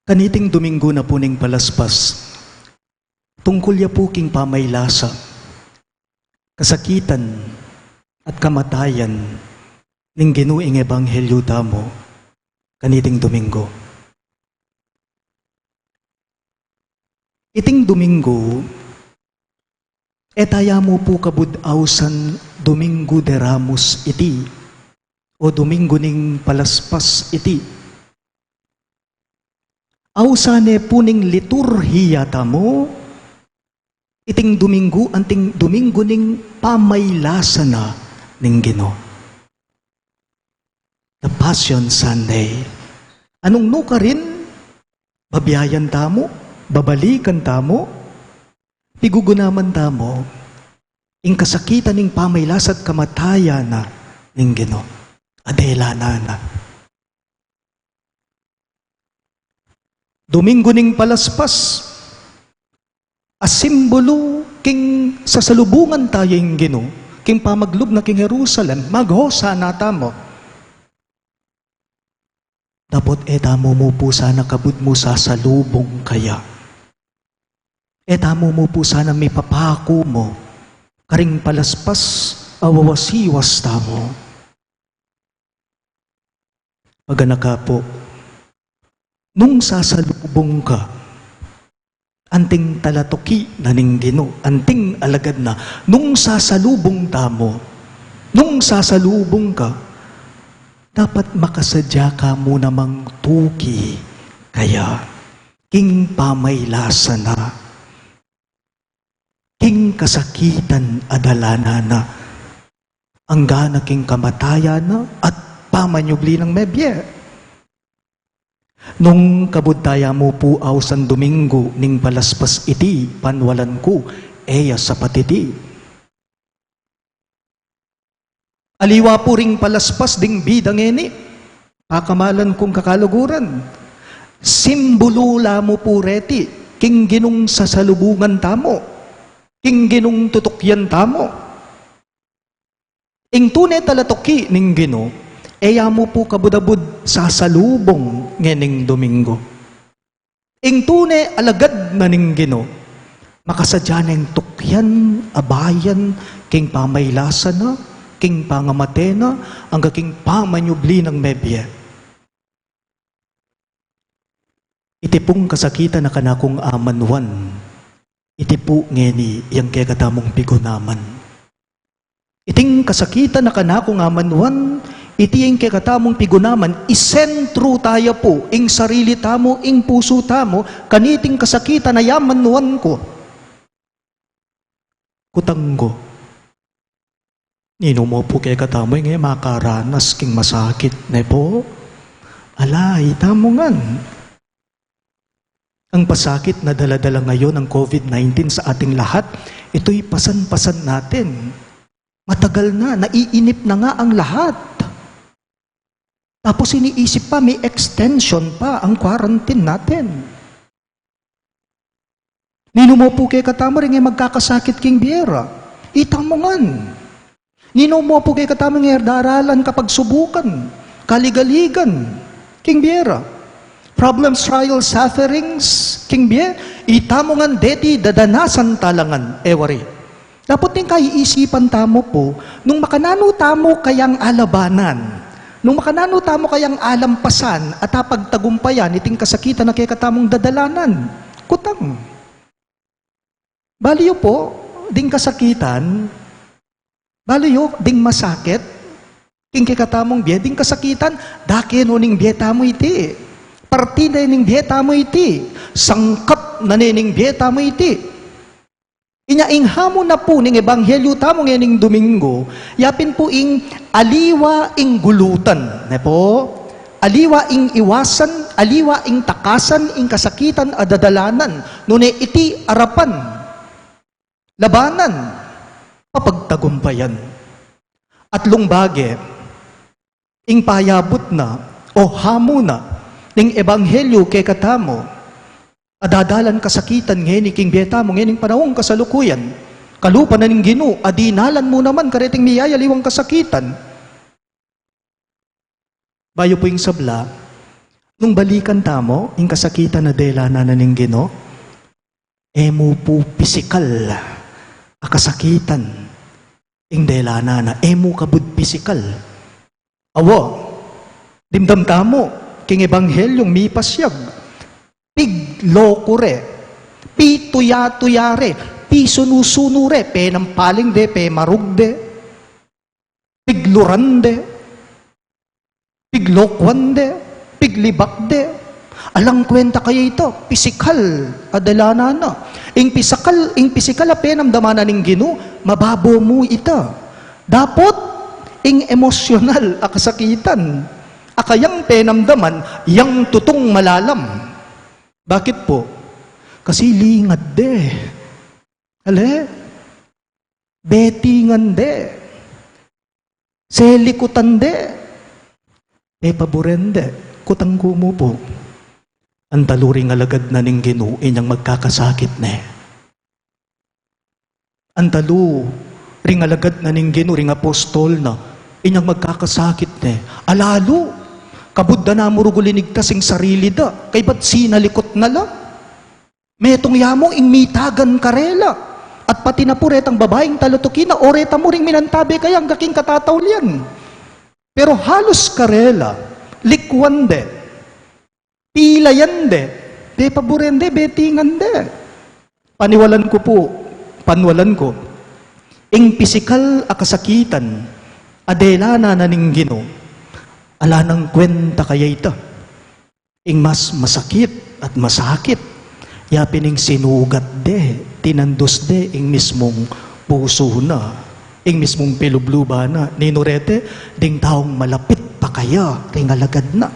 Kaniting Domingo na puning palaspas, tungkol ya puking pamaylasa, kasakitan at kamatayan ning ginuing ebanghelyo damo, kaniting Domingo. Iting Domingo, etaya mo po kabudawsan Domingo de Ramos iti, o Domingo ning palaspas iti. Awsane puning liturhiya tamo, iting Domingo, anting Domingo ning pamaylasa na ning Ginoo. The Passion Sunday. Anong no ka rin? Babiyayan tamo? Babalikan tamo? Pigugunaman tamo, ing kasakitan ning pamaylasat kamataya na ning Ginoo. Adela na. Domingo ning palaspas, a simbolo king sasalubungan tayo yung Ginoo, king pamaglob na king Jerusalem, maghosa nata mo. Dapat etamo mo po sana kabud mo sasalubong kaya. Etamo mo po sana may papako mo, karing palaspas awawasiwas tamo. Pagana po, nung sasalubong ka, anting talatoki na ning Ginoo, anting alagad na, nung sasalubong tamo, nung sasalubong ka, dapat makasadya ka mo namang tuki, kaya king pamaylasa na, king kasakitan adalana na, ang gana king kamatayan na, at pamanyugli ng mebye. Nung kabudtaya mo po aw san Domingo ning palaspas iti panwalan ko eya sa patiti. Aliwa po ring palaspas ding bidang eni, pakamalan kong kakaluguran. Simbolo mo po reti, king ginong sasalubungan tamo, king ginong tutukyan tamo. Ing tunay talatoki ning Ginoo, eya mo po kabudabud sa salubong ngening Domingo. Ing tunay alagad na ning Ginoo, makasadya ng tukyan, abayan, king pamaylasa na, king pangamate na, ang king pamanyubli ng mebye. Iti pong kasakitan na kanakong amanwan, iti po ngeni yang kaya katamong pigunaman. Iting kasakitan na kanakong amanwan, iti yung kakatamong pigunaman, isentro tayo po, ing sarili tamo, ing puso tamo, kaniting kasakitan na yamanwan ko. Kutanggo, nino mo po kaya katamo, yung makaranas king masakit na po, alay, tamongan. Ang pasakit na daladala ngayon ng COVID-19 sa ating lahat, ito'y pasan-pasan natin. Matagal na, naiinip na nga ang lahat. Tapos iniisip pa, may extension pa ang quarantine natin. Nino mo po kay katamo rin magkakasakit king biyera. Itamongan. Nino mo po kay katamo rin daralan kapag subukan, kaligaligan, king biyera. Problems, trials, sufferings, king biyera. Itamongan deti dadanasan talangan, ewari. Dapat din kaiisipan tamo po, nung makanano tamo kayang alabanan, nung makanano tamo kayang alampasan at pagtagumpayan, iting kasakitan na kaya katamong dadalanan. Kutang. Baliyo po, ding kasakitan, baliyo, ding masakit, king kaya katamong biye, ding kasakitan, dake no ning biye tamo iti. Partida ning biye tamo iti. Sangkap na ning biye tamo iti. Inaing hamon na po ning ebanghelyo tamo ngayon Domingo, yapin po ing aliwa ing gulutan. Ne po? Aliwa ing iwasan, aliwa ing takasan, ing kasakitan adadalanan, nune iti arapan, labanan, papagtagumpayan. At lungbage, ing payabot na, o hamo na, ning ebanghelyo kay katamo, adadalan kasakitan ngayon king beta mo ngayon panahong kasalukuyan, kalupa na ning Ginoo, adinalan mo naman kareting miyaya liwang kasakitan. Bayo po yung sabla, nung balikan tamo, yung kasakitan na dela na ning Ginoo, emo po pisikal, akasakitan, yung dela na, emo kabud pisikal. Awo, dimdam tamo, king ebanghelyong mipasyag, pig lokure, pi tuya-tuyare, pi sunusunure, pe nampaling de, pe marugde, pig lurande, pig lokwande, pig libakde. Alang kwenta kaya ito, pisikal, adalana na. Ing pisikal a penamdamanan ng Ginoo, mababo mo ita. Dapat, ing emosyonal akasakitan, akayang penamdaman, yang tutong malalam. Bakit po? Kasi lingad de. Ale? Betingan de. Selikutan de. Paboren de. Kutanggo mo po. Ang taluring alagad na ning Ginoo inyang magkakasakit na. Antalo, ring alagad na ning Ginoo, ring apostol na, inyang magkakasakit alalo, kabudda na mo rugulinigtas ing sarili da, kay ba't sinalikot na la? Metong yamo ing mitagan karela, at pati na puret ang babaeng talutukina, oreta mo ring minantabi kayang gaking katatawlian. Pero halos karela, likwande, pilayande, de paborende, betingande. Panwalan ko, ing pisikal a kasakitan, adela na naning Ginoo, ala nang kwenta kaya ita, ing mas masakit at masakit, yapining sinugat tinandos ing mismong puso na, ing mismong pilubluba na, ninurete, ding taong malapit pa kaya, ring alagad na.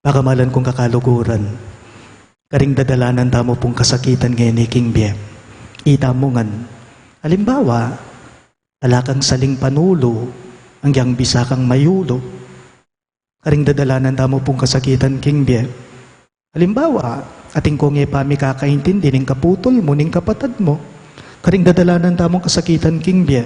Pakamalan kong kakaluguran, karing dadalanan tamo pong kasakitan ngayon ni King Bie. Ita mo ngan, halimbawa, alakang saling panulo, hanggang bisa kang mayulo. Karing dadalanan tamo pong kasakitan King Bie. Halimbawa, ating kong pami kakaintindi ning kaputol mo, ning kapatad mo. Karing dadalanan tamong kasakitan King Bie.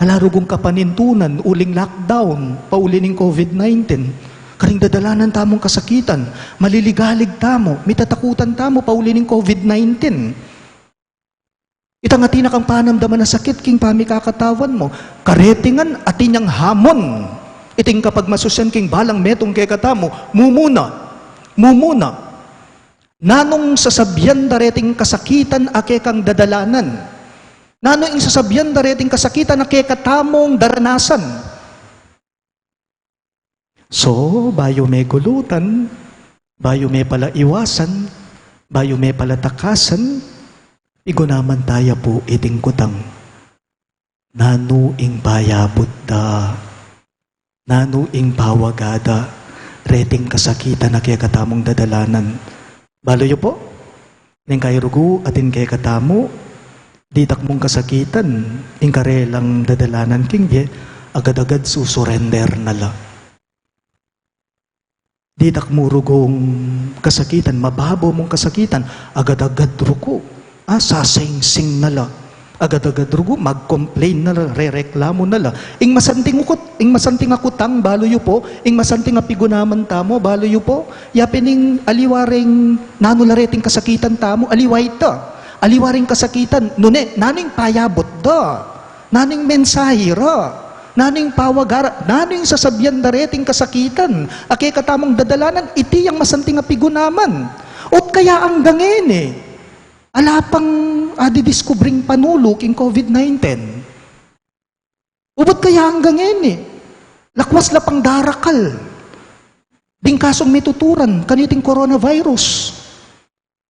Alarugong kapanintunan, uling lockdown, pauli ning COVID-19. Karing dadalanan tamong kasakitan, maliligalig tamo, mitatakutan tamo, pauli ning COVID-19. Itang atina kang panamdaman na sakit, king pami kakatawan mo, karetingan atinyang hamon. Iting kapag masusyan king balang metong kay katamo, mumuna. Nanong sasabyan dareting kasakitan ake kang dadalanan. Nanong sasabyan dareting kasakitan ake katamong daranasan. So, bayo may gulutan, bayo may pala iwasan, bayo may pala takasan, igunaman tayo po iting kutang. Nanuing bayabot da, nanuing pawagada, reting kasakitan na kaya katamong dadalanan. Baloyo po, ning kay rugo atin kaya katamo, ditak mong kasakitan, ing karelang dadalanan King Bie, agad-agad susurrender na la. Ditak mo rugong kasakitan, mababo mong kasakitan, agad-agad rugo, sasing-sing na la. Agad-agad rugo, mag-complain na la, re-reklamo na la. Ing masanting akutang, baloyo po, ing masanting apigunaman tamo, baloyo po, yapining aliwaring nanulareting kasakitan tamo, aliway ta. Aliwaring kasakitan, nune, naning payabot da, naning mensahira, naning pawagara, naning sasabyan dareting kasakitan, ake katamong dadalanan, iti yang masanting apigunaman. Ot kaya ang gangene, alapang adidiskubring panulo king COVID-19. Ubot kaya ang gangene, lakwas lapang darakal, ding kasong mituturan, kaniting coronavirus.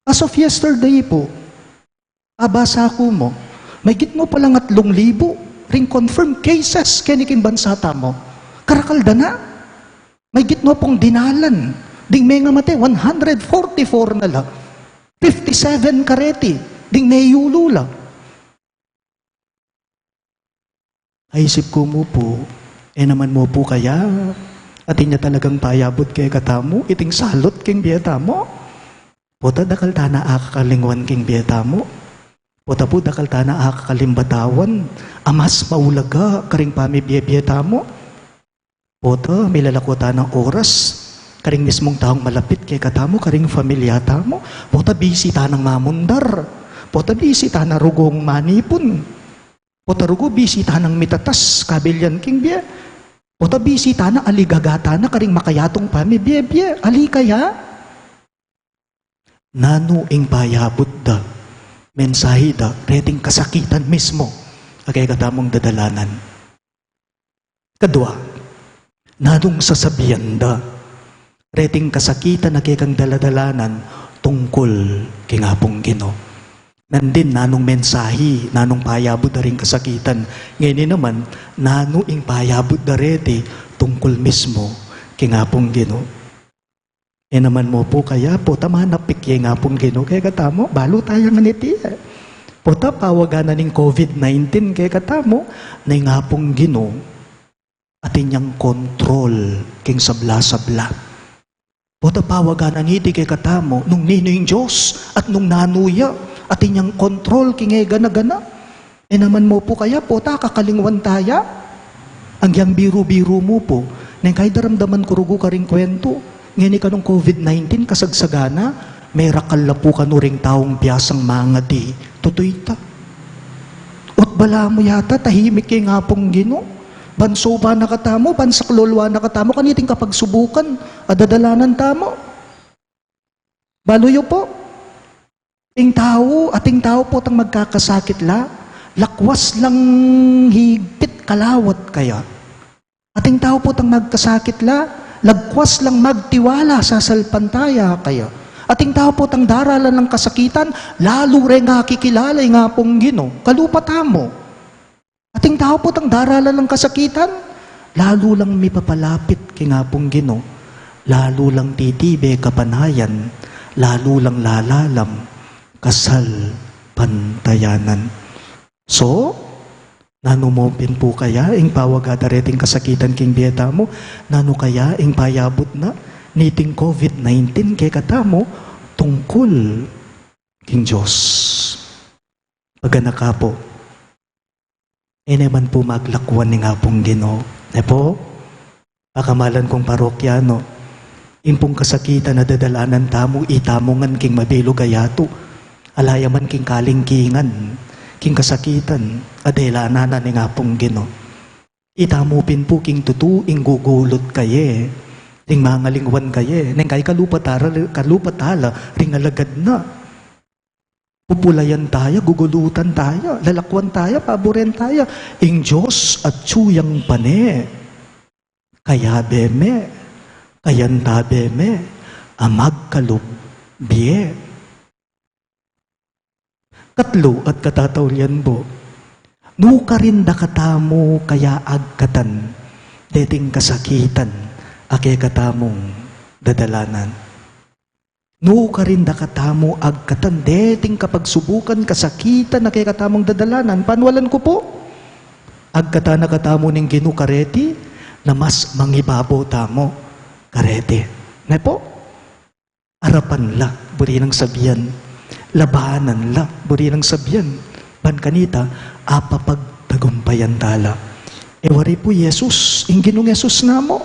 As of yesterday po, abasa ko mo, may gitno palang 3,000 ring confirmed cases kaniking bansa tamo. Karakalda na. May gitno pong dinalan. Ding may nga mate, 144 na la. 57 kareti. Ding may yulula. Aisip ko mo po, naman mo po kaya, atin niya talagang payabot kay katamo, iting salot king biyata mo. Puta dakal tana akakalingwan king biyata mo. Puta po dakal tana akakalimbatawan, amas maulaga karing pamibiyabiyata mo. Puta milalakota ng oras, karing mismong taong malapit kay katamo, karing familyata mo. Puta bisita ng mamundar, puta bisita na rugong manipon. Puta rugo bisita ng mitatas, kabilyan king biya. Puta bisita na aligagata na karing makayatong pamibiyabiyya, ali kaya? Nanuing payabot da, mensahe da, reting kasakitan mismo, agay katamong dadalanan. Kadua, nanong sasabihan da, reting kasakitan agay kang daladalanan, tungkol kingapong Ginoo. Nandin nanong mensahe, nanong payabot da rin kasakitan. Ngayon naman, nanuing payabot da reti, tungkol mismo kingapong Ginoo. Naman mo po kaya, puta manapik yung ngapong Ginoo, kaya katamo, balo tayo nga niti. Puta pawaganan ng COVID-19, kaya katamo, na yung ngapong Ginoo, atin niyang kontrol, king sabla-sabla. Puta pawaganan hindi kaya katamo, nung nino yung Diyos, at nung nanuya, at inyang kontrol kinge gana-gana. E naman mo po kaya po, kakalingwan taya. Ang yang biru-biru mo po, nang kay daramdaman kurugo ka ring kwento, ngini ka nung COVID-19 kasagsagana, may rakal na po ka no ring taong biyasang mga di, tutoy ta. Ot bala mo yata, tahimik kay nga pong Gino. Banso ba nakatamo, bansak lolwa nakatamo, kaniting kapag subukan, adadalanan tamo. Baluyo po, ating tao po tang magkakasakit la, lakwas lang higpit kalawat kaya. Ating tao po tang magkasakit la, lagkwas lang magtiwala sa salpantaya kaya. Ating tao po tang daralan ng kasakitan, lalo rin nga kikilalay nga pong Gino, kalupatamo. Ating tao po tang daralan ng kasakitan, lalo lang may papalapit kay nga pong Gino, lalo lang titibe kapanayan, lalo lang lalalam, kasal pantayanan. So, nanumopin po kaya, ing pawag adareting kasakitan king biyeta mo, nano kaya, ing payabot na, niting COVID-19 kay katamo, tungkol king Diyos. Pagana po, naman po maglakwan ni nga pong Ginoo. Po, pakamalan kong parokyano, impong kasakitan na dadalanan tamo, itamongan king mabilo gayato, alayaman king kalingkingan, king kasakitan, adelananan ni nga pong Ginoo. Itamupin po king tutuing gugulot kaye, ting mangalingwan kaye, neng kay kalupatala, ring alagad na. Pupulayan tayo, gugulutan tayo, lalakwan tayo, paboren tayo. Ing Diyos at tsuyang pane. Kaya beme, kayanta beme, amag kalub biye. Katlo at katatawlian bo, nuka rin da katamo kaya agkatan, deting kasakitan, ake katamong dadalanan. No ka rin da katamo agkatan, deting kapag subukan kasakitan na kay katamong dadalanan. Panwalan ko po, agkata na katamo ning Gino kareti, na mas mangibabaw tamo kareti. Na po, arapan la, buri ng sabihan, labanan la, buri ng sabihan, ban kanita, apapagtagumpayan tala. Ewari po Yesus, ing Ginong Yesus na mo,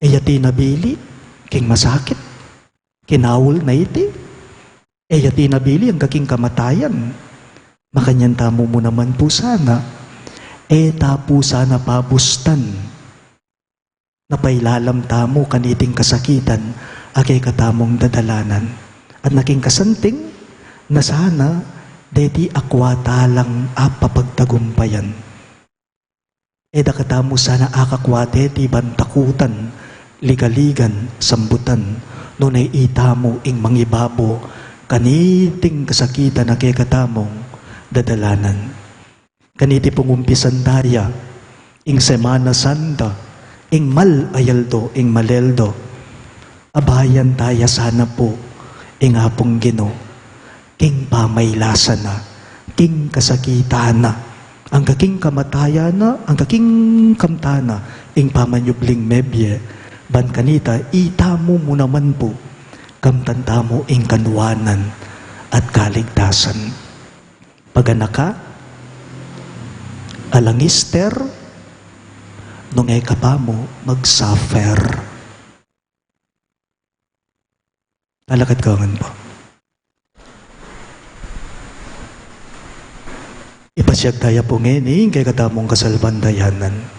yati nabili, king masakit, kinawul na iti. Yati nabili ang kaking kamatayan. Makanyan tamo mo naman po sana. Tapo sana pabustan. Napailalam tamo kaniting kasakitan, akay katamong dadalanan. At naking kasanting, na sana, deti akwatalang apapagtagumpayan. Da katamo sana akakwate ti bantakutan, ligaligan, sambutan, nunay itamo ing mangibabo, kaniting kasakitan na kay katamong dadalanan. Kaniti pungumpisan daya, ing Semana Santa, ing malayaldo, ing maleldo, abayan taya sana po, ing hapong Gino, king pamaylasan na, king kasakitan na, ang kaking kamatayan na, ang kaking kamtana, ing pamanyubling mebye, ban kanita, itamo mo naman po, kamtanta mo ing kanuwanan at kaligtasan. Paganaka, alangister, nung ka pa mo, mag-suffer. Talakad kawangan po. Ipasyag tayo po ngayon, kay katamong kasalbandayanan.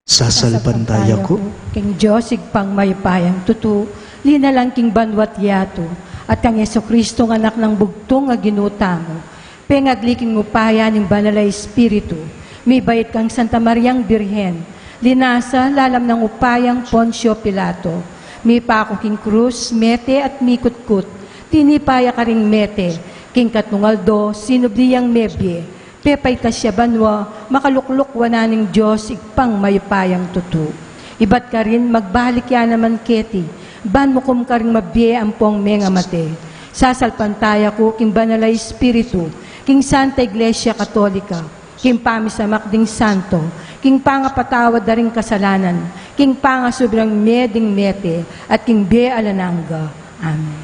Sasalpantaya ko. King Diyos, igpang maypayang tutu, linalang king banwat yato, at kang Yeso Kristo ng anak ng bugtong nga ginuta mo, pengagliking upaya ng banalay Espiritu, may bayit kang Santa Mariang Birhen, linasa lalam ng upayang Poncio Pilato, may pako king krus, mete at mikutkut, tinipaya ka ring mete, king katungaldo, sinubliyang mebye, pepay tasya banwa, makalukluk wananing Diyos, igpang mayupayang tutu. Ibat ka rin, magbalik yan naman keti, ban mo kum ka rin mabye ang pong menga mate. Sasalpantaya ko, king banalay Espiritu, king Santa Iglesia Katolika, king pamisamak ding santo, king pangapatawad da ring kasalanan, king pangasubrang meding mete, at king be alananga. Amen.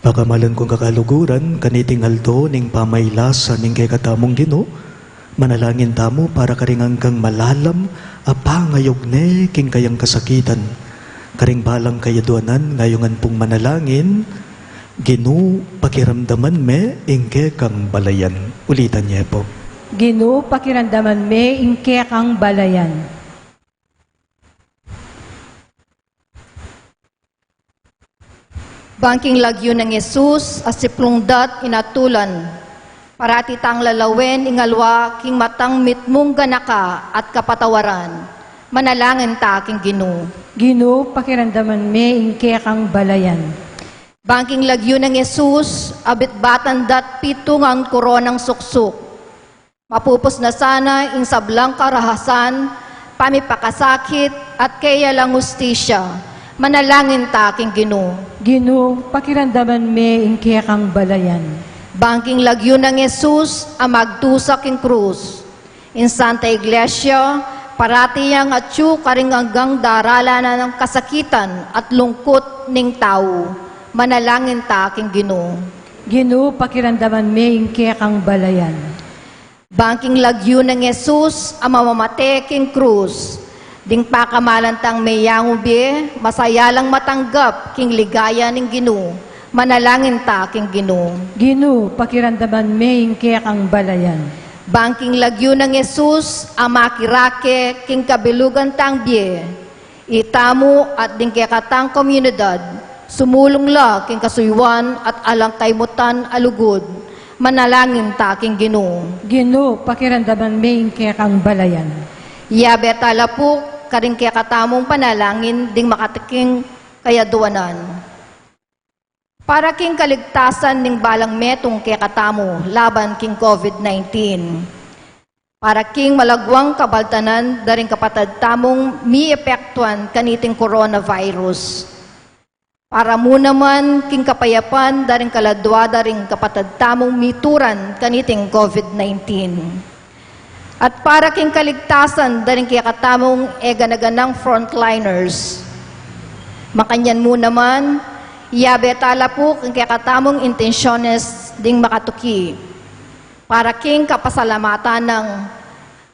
Pakamalan kong kakaluguran, kaniting aldo, ning pamaylasan, ning kay katamong Ginoo, manalangin tamo para karing hanggang malalam, apangayog ne, king kayang kasakitan. Karing balang kayaduanan, ngayongan pong manalangin, Ginoo, pakiramdaman me, ingke kang balayan. Ulitan niya po. Ginoo, pakiramdaman me, ingke kang balayan. Bangking lagyo ng Yesus, asiplungdat inatulan, parati tang lalawen ingalwa, king matang mitmong ganaka at kapatawaran, manalangin ta king Ginoo. Ginoo, pakiramdaman me, ingke kang balayan. Bangking lagyo ng Yesus, abit batan dat pitungang koronang suksuk, mapupos na sana ing sablang karahasan, pamipakasakit at kaya lang hustisya, manalangin ta king Ginoo. Ginoo, pakiramdaman me, ingke kang balayan. Bangking lagyo ng Yesus, amagtusak king krus. In Santa Iglesia, parati yang atyu karing hanggang darala na ng kasakitan at lungkot ning tao. Manalangin ta king Ginoo. Ginoo, pakiramdaman me, ingke kang balayan. Bangking lagyo ng Yesus, amamamate king krus. Ding pakamalan tang mayang ubi, masaya lang matanggap king ligaya ning Ginoo. Manalangin ta king Ginoo. Ginoo, pakiramdaman me, ingke kang balayan. Bangking lagyo ng Yesus, amakirake king kabilugan tang biye. Itamo at ding katang komunidad, sumulong la king kasuywan at alang kaymutan alugod. Manalangin ta king Ginoo. Ginoo, pakiramdaman me, ingke kang balayan. Yabe talapuk, karing kaya katamong panalangin, ding makatiking kayaduanan. Para king kaligtasan ning balang metong kaya katamo, laban king COVID-19. Para king malagwang kabaltanan, daring kapatad tamong mi epektuan kaniting coronavirus. Para mo naman king kapayapan, daring kaladwa, daring kapatad tamong mituran kaniting COVID-19. At para king kaligtasan, daring kaya katamong eganaganang frontliners. Makanyan mo naman, yabe talapuk ang kaya katamong intensyones ding makatuki. Para king kapasalamatan ng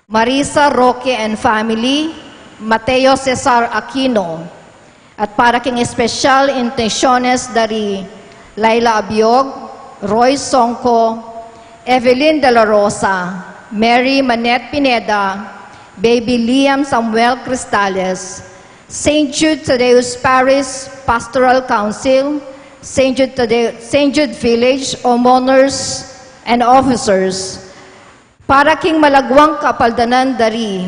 Marisa Roque and family, Mateo Cesar Aquino. At para king espesyal intensyones dari Laila Abiog, Roy Songko, Evelyn De La Rosa, Mary Manette Pineda, Baby Liam Samuel Cristales, St. Jude Tadeus Parish Pastoral Council, St. Jude Village Homeowners and Officers, para king malagwang kapaldanan dari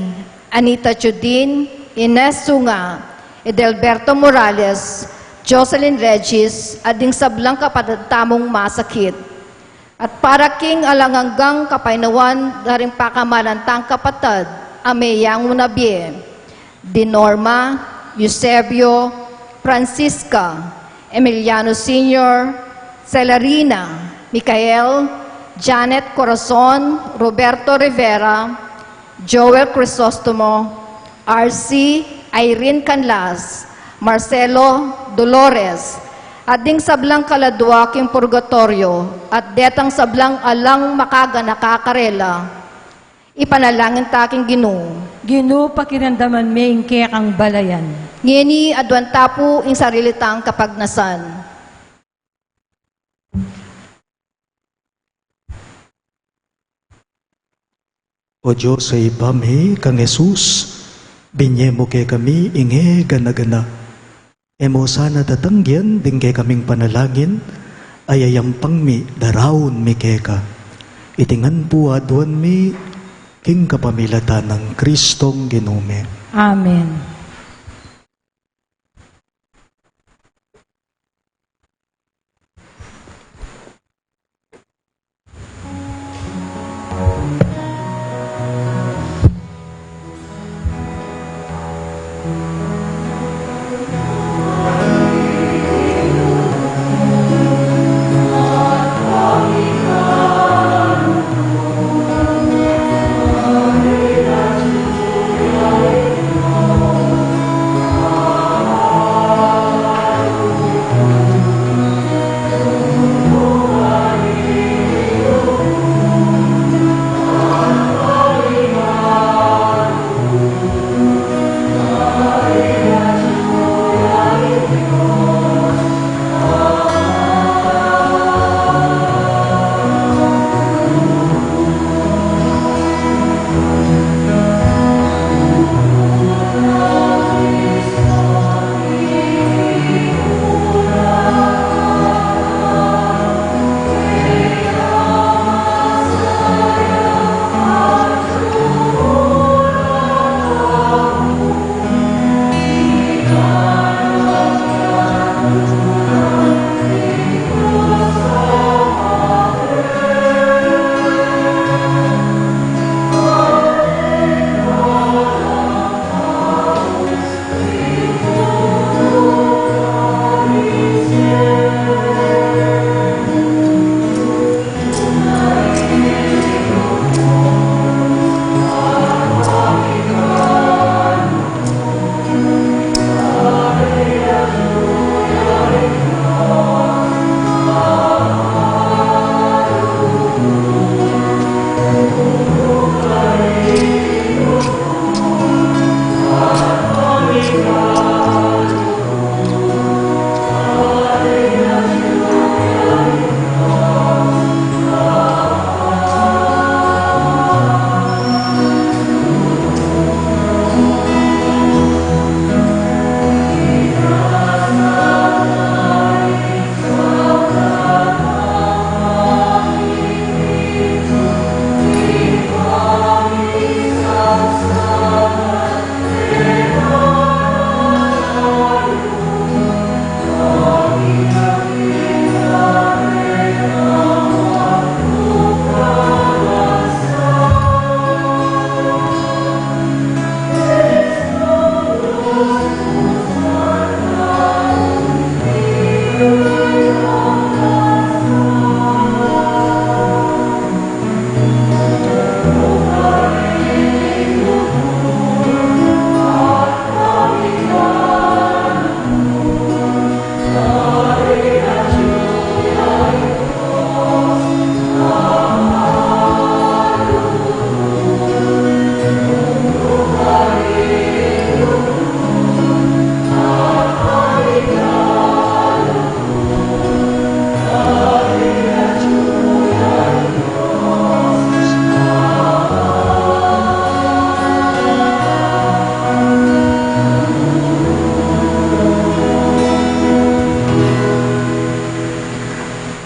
Anita Chudin, Ines Sunga, Edelberto Morales, Jocelyn Regis, at ding sablang kapatatamong masakit. At para king alanganggang kapainawan daring pakamalantang kapatad, ameyang unabie, Dinorma, Eusebio, Francisca, Emiliano Sr., Celarina, Micael, Janet Corazon, Roberto Rivera, Joel Crisostomo, RC, Irene Canlas, Marcelo Dolores, at ding sablang kaladwa king purgatorio, at detang sablang alang makaga nakakarela, ipanalangin taking Ginoo. Ginoo, pakiramdaman me, ingke kang balayan. Ngini adwan tapo ing sarilitang kapagnasan. O Diyos sa ibami kang Jesus, binye mo kay kami inge gana-gana. Emo sana tatangyan ding kay kaming panalangin, ayayampang mi darawon mi keka. Itingan po adwan mi king kapamilatan ng Kristong Ginume. Amen.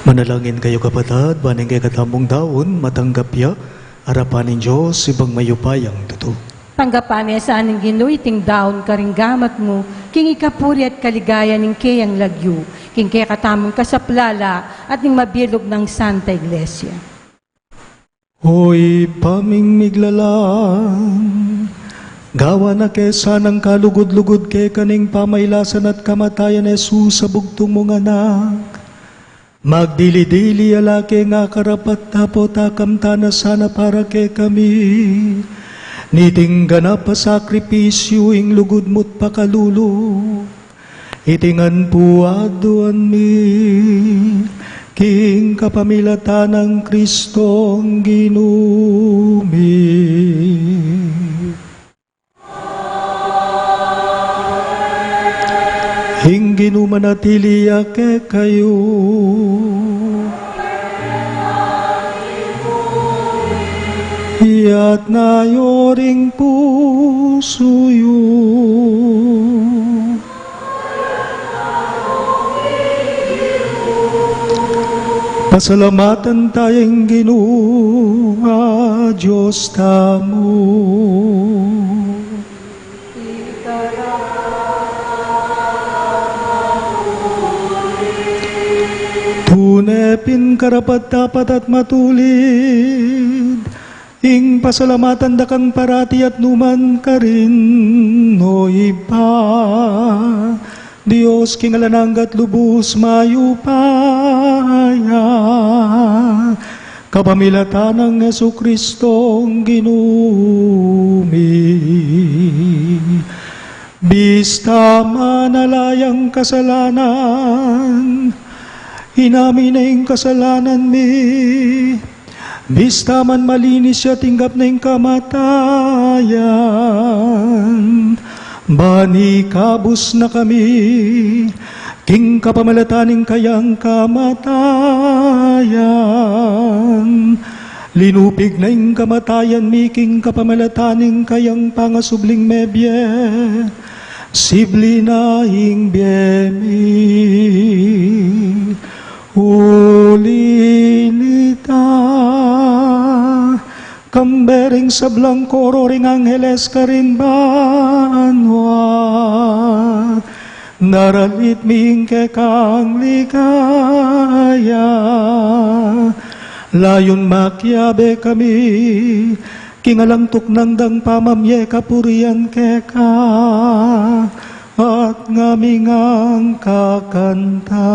Manalangin kayo kapatid, baning kay katamong daon, matanggap ya, harapan ng Diyos, ibang mayupayang tuto. Tanggapami sa aning ginuiting daon karinggamat mo, king ikapuri at kaligaya ning kayang lagyo, king kaya katamong kasaplala at ning mabilog ng Santa Iglesia. Hoy paming miglalang, gawa na kesa ng kalugod-lugod kay kaning pamaylasan at kamatayan Jesus sa bugtong mong anak. Magdili-dili alake nga karapat tapo takamtana sana para kay kami. Niting ganap pa sakripisyo ing lugod mo't pakalulo. Itingan puaduan mi, king kapamilatan ng Kristong ginumi. Hinggin umanatili ake kayo. Iyat na yoring pusuyo. Pasalamatan tayong Ginoo, Diyos tamo. Tunepin karapat dapat at matulid, ing pasalamatan dakang parati at numan ka rin, o iba. Diyos kingalananggat lubos mayupaya, kapamilatan ng Yesu Kristong ginumi. Bista manalayang kasalanan, inamin na yung kasalanan mi. Bista man malinis siya, tinggap na yung kamatayan. Bani kabus na kami, king kapamalataning kayang kamatayan. Linupig na yung kamatayan mi, king kapamalataning kayang pangasubling mebye. Sibli na ing biyemi, ulinita. Kambering sa blangkoro ring angeles ka rin banwa. Naralit ming kekang ligaya. Layon makyabe kami, kingalantok ng dang pamamye kapurian keka. At ngamingang kakanta.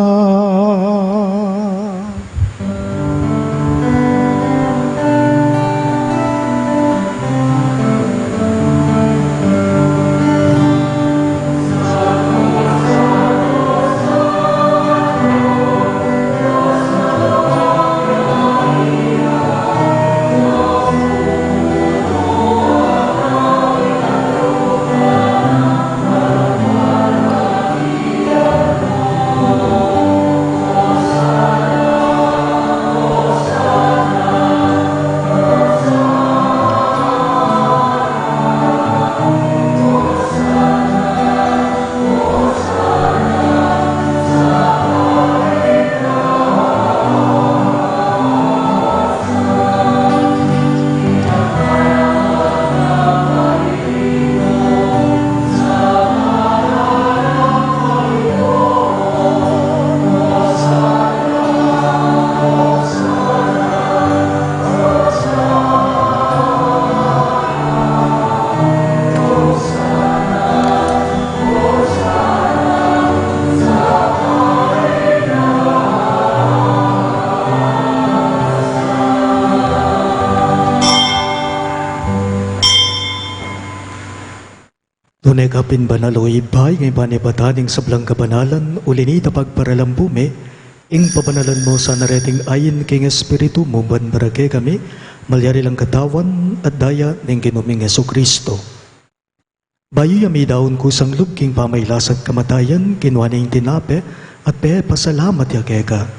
Ngunekapin banalo ibay ngay panipataning sa blang kabanalan ulinita pagparalampume ing pabanalan mo sa nareting ayin king espiritu mo ban barake kami malyari lang katawan at daya ning ginuming Yesu Kristo. Bayo yami daon kusang lubking pamaylasat kamatayan kinwa ning tinape at pe pasalamat ya keka.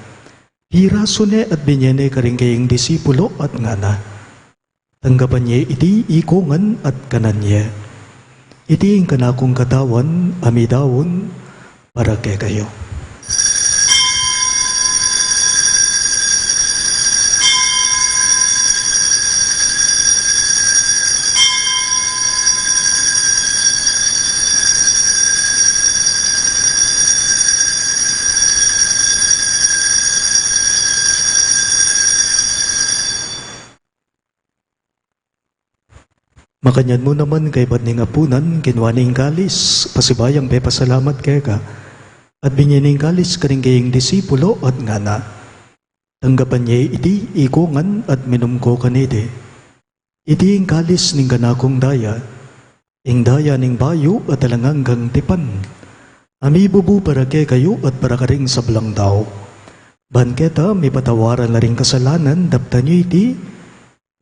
Hirasune at binyene karing kaying disipulo at ngana. Tanggapan niya iti ikungan at kananye. Iti ang kanakong katawan, amidawon, para kay kayo. Makanyan mo naman kay badning apunan, kinwaning kalis, pasibayang pe pasalamat kay ka, at binyaning kalis karing kaying disipulo at ngana. Tanggapan niya iti ikungan at minumko kanide. Iti ang kalis ning kanakong daya, ing daya ning bayo at talanganggang tipan. Amibubu para kay kayo at para karing sablang tao. Banketa may patawaran na ring kasalanan, dapta niyo iti,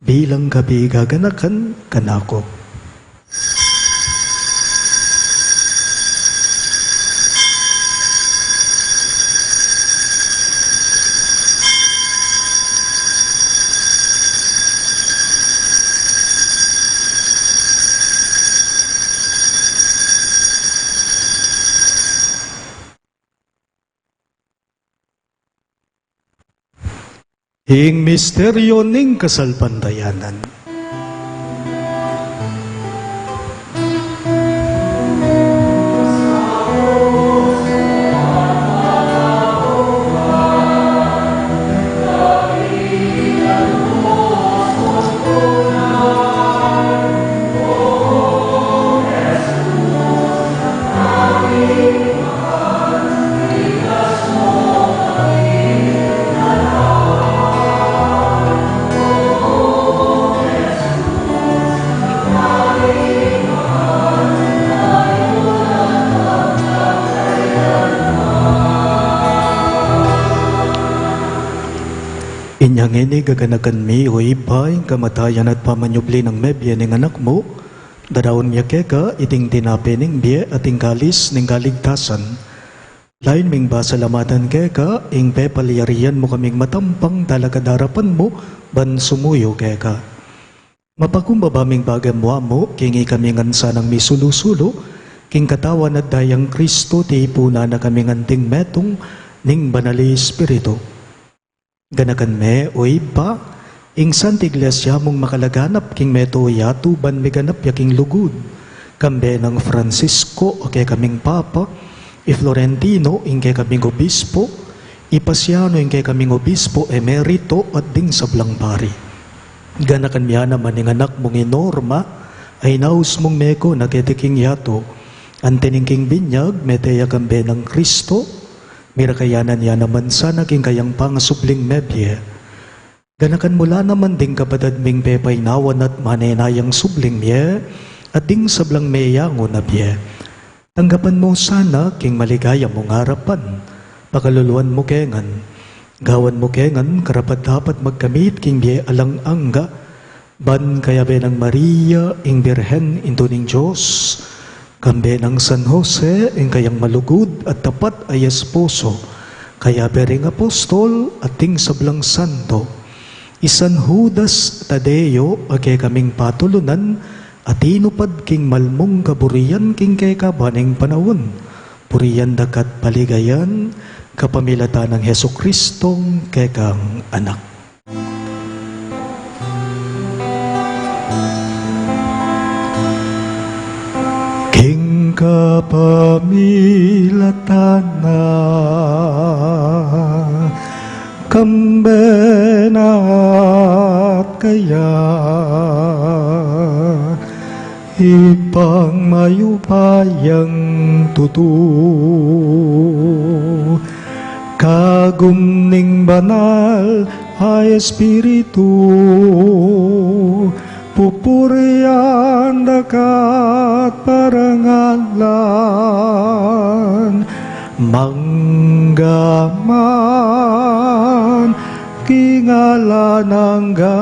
bilang gabi gaganakan kanako. Hing misteryo ning kasalpandayanan. Inyang ini gaganakan mi o ibay kamatayan at pamanyubli ng mebye ng anak mo, dadaon miya keka iting tinape ning biye ating kalis ning kaligtasan. Lain ming basalamatan keka, ing pepaliyarian mo kaming matampang talakadarapan mo, ban sumuyo keka. Mapakumbaba ming bagamwa mo, kingi kami ngansa ng misulusulo, king katawan at dayang Kristo ti ipuna na kami nganting metong ning banali Espiritu. Ganakan me o iba, ing Santa Iglesia mong makalaganap king meto yato ban meganap yaking lugod. Kambe ng Francisco o kay kaming Papa, i Florentino ing kay kaming Obispo, i Pasiano ing kay kaming Obispo Emerito at ding sablang pari. Ganakan miya naman ing anak mong inorma, ay naus mong meko na ketiking yato, antening king binyag, meteya kambe ng Kristo, mirakayanan niya naman sa naging kayang pangasubling mebye. Ganakan mula naman ding kapatad ming pepay nawan at manenayang subling miye, at ding sablang meyango na biye. Tanggapan mo sana king maligaya mong harapan, pakaluluan mo kengan. Gawan mo kengan, karapat dapat magkamit king biye alang angga, ban kaya benang Maria, ing Birhen, into ning Diyos, kambe ng San Jose, ing kayang malugod at tapat ay esposo, kaya bering apostol at ting sablang santo, isan Judas Tadeo, ake kaming patulunan, at inupad king malmong kaburian king kay kabaning panawon, puriyan dakat paligayan, kapamilata ng Heso Kristong kekang anak. Kapamilatan na kambenat kaya ipang mayupayang tutu kagumning banal ay espiritu pupurian dakat parangal manggaman kingalanangga.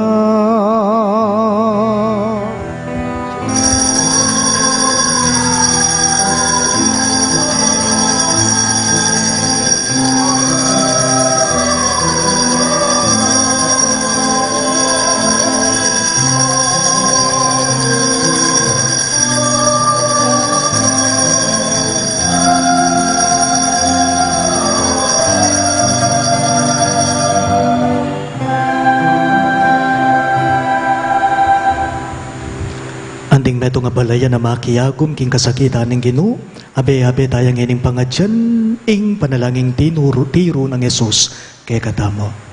Anding meto nga balaya na makiyagom king kasakitan ng Ginoo, abe-abe tayang ining pangadyan, ing panalangin tiro ng Yesus kay katamo.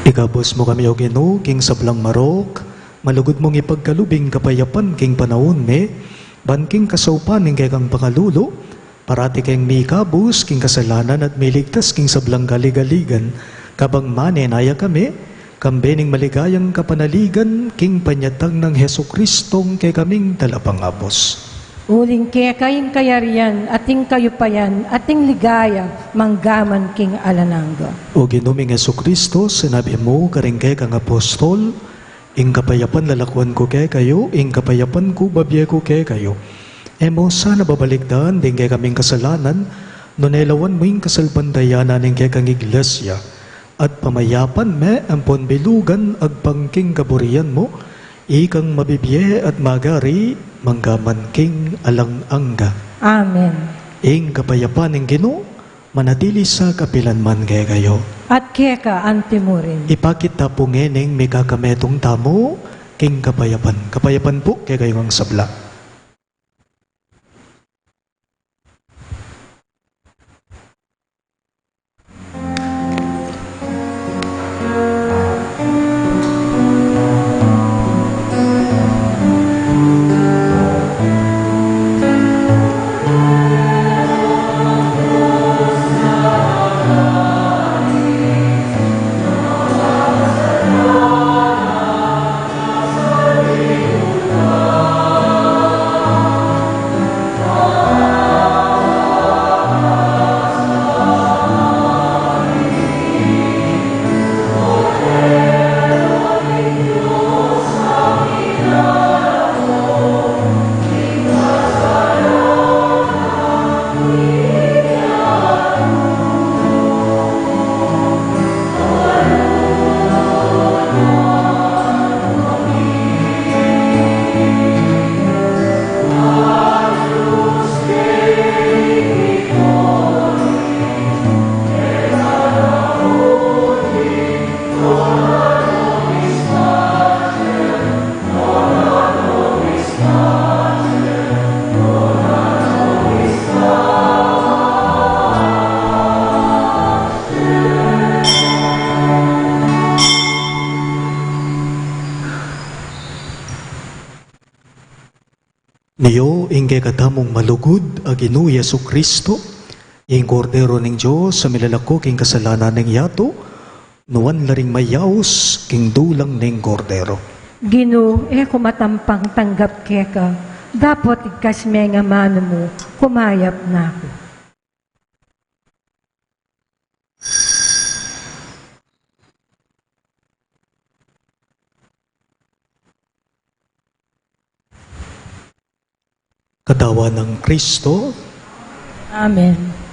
Igabos mo kami o Ginoo king sablang marok, malugod mong ipagkalubing kapayapan king panahon me, banking kasaupan ning kang pangalulo, parati keng mikabus king kasalanan at miligtas king sablang galigaligan, kabang manen aya kami, kambening maligayang kapanaligan king panyatang ng Heso Kristong kay kaming talapangabos. Uling kaya kayong kayarian, ating kayupayan, ating ligaya, manggaman king alanangga. O Ginuming Heso Kristo, sinabi mo, karing kay kang apostol, ing kapayapan lalakwan ko kay kayo, ing kapayapan ko babye ko kay kayo. Emo sana babaligdan, din kay kaming kasalanan, nonelawan mo ing kasalpandayanan ing kay kang iglesia, at pamayapan me ang ponbilugan agpangking kaburian mo, ikang mabibye at magari, manggaman king alang-angga. Amen. Ing kapayapan ng Ginoo, manatili sa kapilanman kay kayo. At keka antimurin. Ipakita po ngeneng may kakametong tamo, king kapayapan. Kapayapan po kay kayo ang sabla. Niyo ingkay katamong malugod ag Ginoo Yesu Kristo, ing kordero ning Dios sa milalako king kasalanan ning yato, nuwan laring mayaos king dulang ning kordero. Ginoo, kumatampang tanggap keka, dapat ikas nga mano mo, kumayap na ako. Katawan ng Kristo, Amen.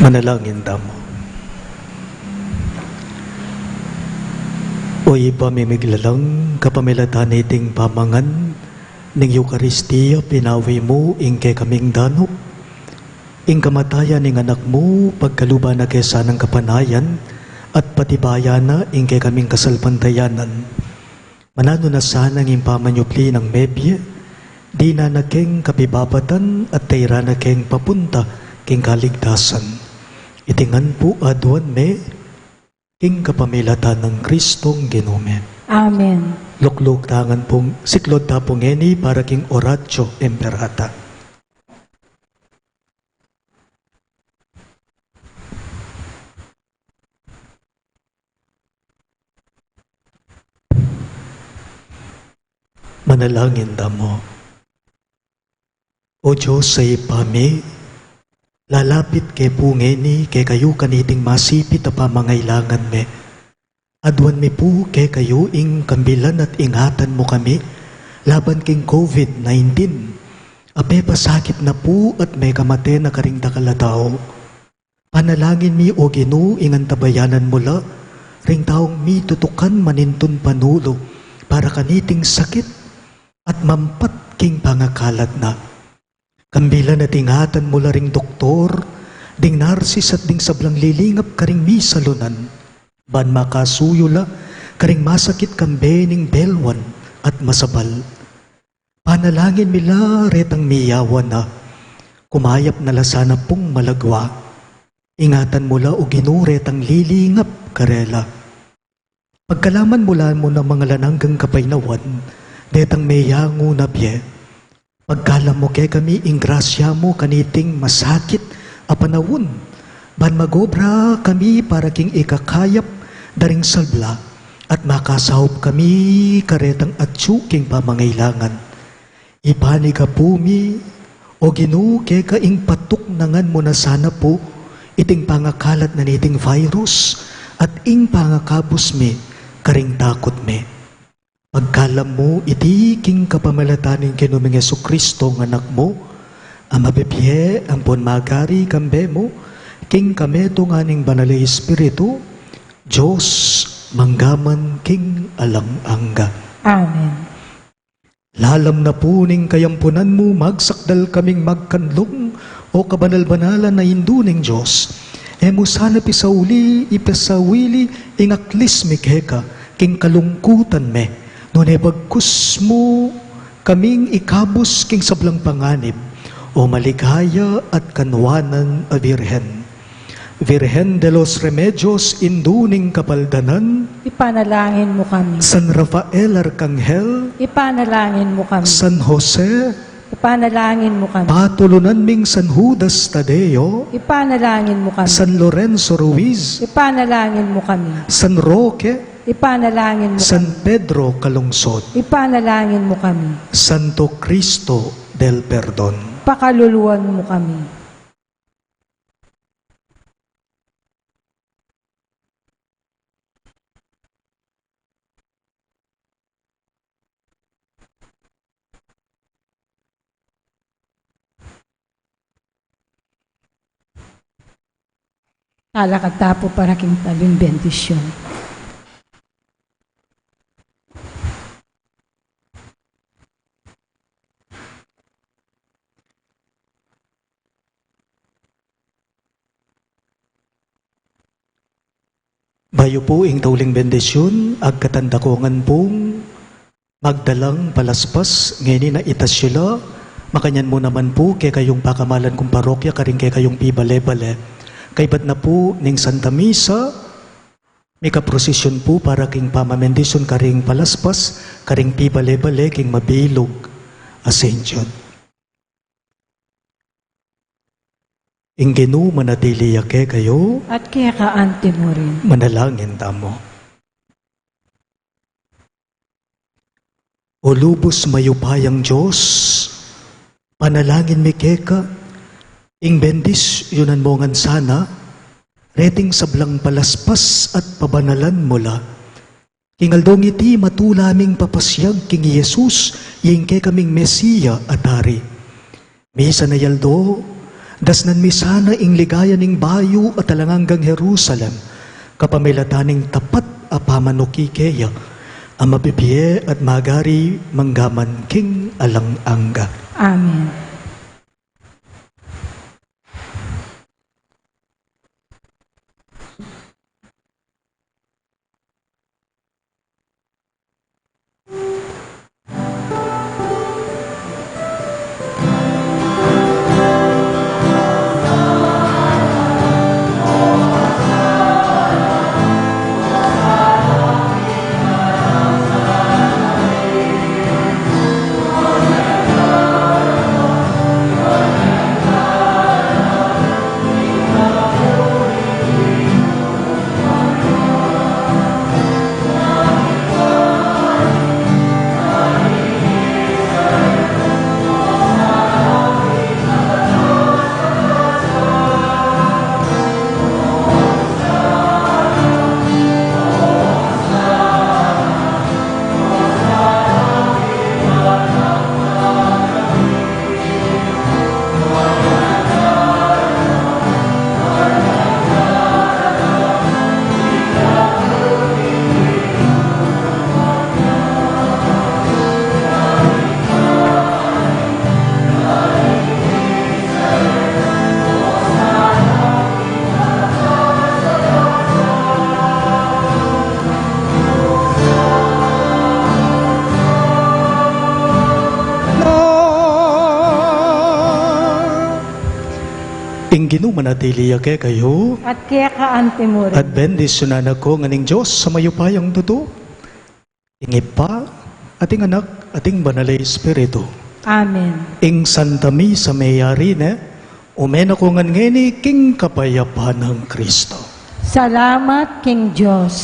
Manalangin tamo. O ipamimiglalang kapamilatan iting pamangan ning Eukaristiya pinawi mo ingke kaming danok. Ing kamatayan ning anak mo pagkaluba na kesa ng kapanayan at patibayan na ingke kaming kasalpantayanan. Manano na sana ng impamanyupli ng mebye, di na nakeng kapibabatan at tayra na keng papunta king kaligtasan. Itingan po aduan me, king kapamilatan ng Kristong Ginome. Amen. Lukluk tangan pong siklod tapong eni para king oratio emperata. Manalangin damo. O Diyos sa ipami, lalapit kay pungeni kay kayo kaniting masipit a pamangailangan me. Adwan mi po kay kayo ing kambilan at ingatan mo kami laban king COVID-19. Ape pasakit na po at may kamate na karing dakalatao. Panalangin mi o Ginoo ingan tabayanan mula ring taong mi tutukan manintun panulo para kaniting sakit at mampat king pangakalat na. Kambilan at ingatan mula ring doktor, ding narsis at ding sablang lilingap karing misalunan, ban makasuyula karing masakit kambening belwan at masabal. Panalangin mila retang miyawan na, kumayap na lasana pong malagwa, ingatan mula o ginuretang lilingap karela. Pagkalaman mula mo ng mga lananggang kapaynawan, detang meyango na biye, pagkalam mo kay kami ing grasya mo kaniting masakit a panawon, ban magobra kami para king ikakayap daring salbla at makasahop kami karetang atsu king pamangailangan. Ipani ka pumi o Ginoo kay ka ing patuk nangan mo na sana po iting pangakalat na niting virus at ing pangakabos me karing takot me. Pagkalam mo, iti king kapamalataning kinuming Jesucristo ng anak mo, ang mabibye, ang magari kambe mo, king kameto nga ning banalay Espiritu, Diyos manggaman king alang-angga. Amen. Lalam na po ning kayampunan mo, magsakdal kaming magkanlong, o kabanal-banalan na induning Diyos. Emo sana pisauli, ipasawili, ingaklis mikheka, king kalungkutan me. Ngunit bagkus mo kaming ikabos king sablang panganib o maligaya at kanwanan a Virhen. Virhen de los Remedios induning kapaldanan, Ipanalangin mo kami. San Rafael Arcangel, Ipanalangin mo kami. San Jose, Ipanalangin mo kami. patulunan ming San Judas Tadeo, Ipanalangin mo kami. San Lorenzo Ruiz, Ipanalangin mo kami. San Roque, Ipanalangin mo kami. San Pedro Calungsod, Ipanalangin mo kami. Santo Cristo del Perdon. Pakaluluwan mo kami. Talakatapo para king tabing bendisyon. Bayo po ing tauling bendisyon, agkatandakongan pong magdalang palaspas, ngayon na itas sila, makanyan mo naman po kay kayong pakamalan kong parokya, karing kay kayong pibale-bale. Kaybat na po ning Santa Misa, may kaprosesyon po para king pamamendisyon karing palaspas, karing pibale-bale, king mabilog, asensyon. Ingenu manatili yake kayo, At kaya kaante mo rin. manalangin tamo. O lubos mayupayang Diyos, panalangin mi keka, ing bendis yunan mo ngan sana, reting sablang palaspas at pabanalan mula. Kingaldong iti matulaming papasyag king Jesus, yung ke kaming Mesiya at Hari. Misa na yaldo, Dasnan mi sana ing ligaya ning bayo at talanganggang Jerusalem, kapamilataning tapat apamanukikeya, ang mapipiye at magari manggaman king alang-angga. Amen. Ing ginumanatili ke kayo, At kaya kaante mo rin. at bendisyonan ako nganing Diyos sa mayupayang tuto. Ing Ipa, ating anak, ating banalay Espiritu. Amen. Ing Santa Misa mayari ne, umen ako ngan ngeni king kapayapan ng Kristo. Salamat, King Diyos.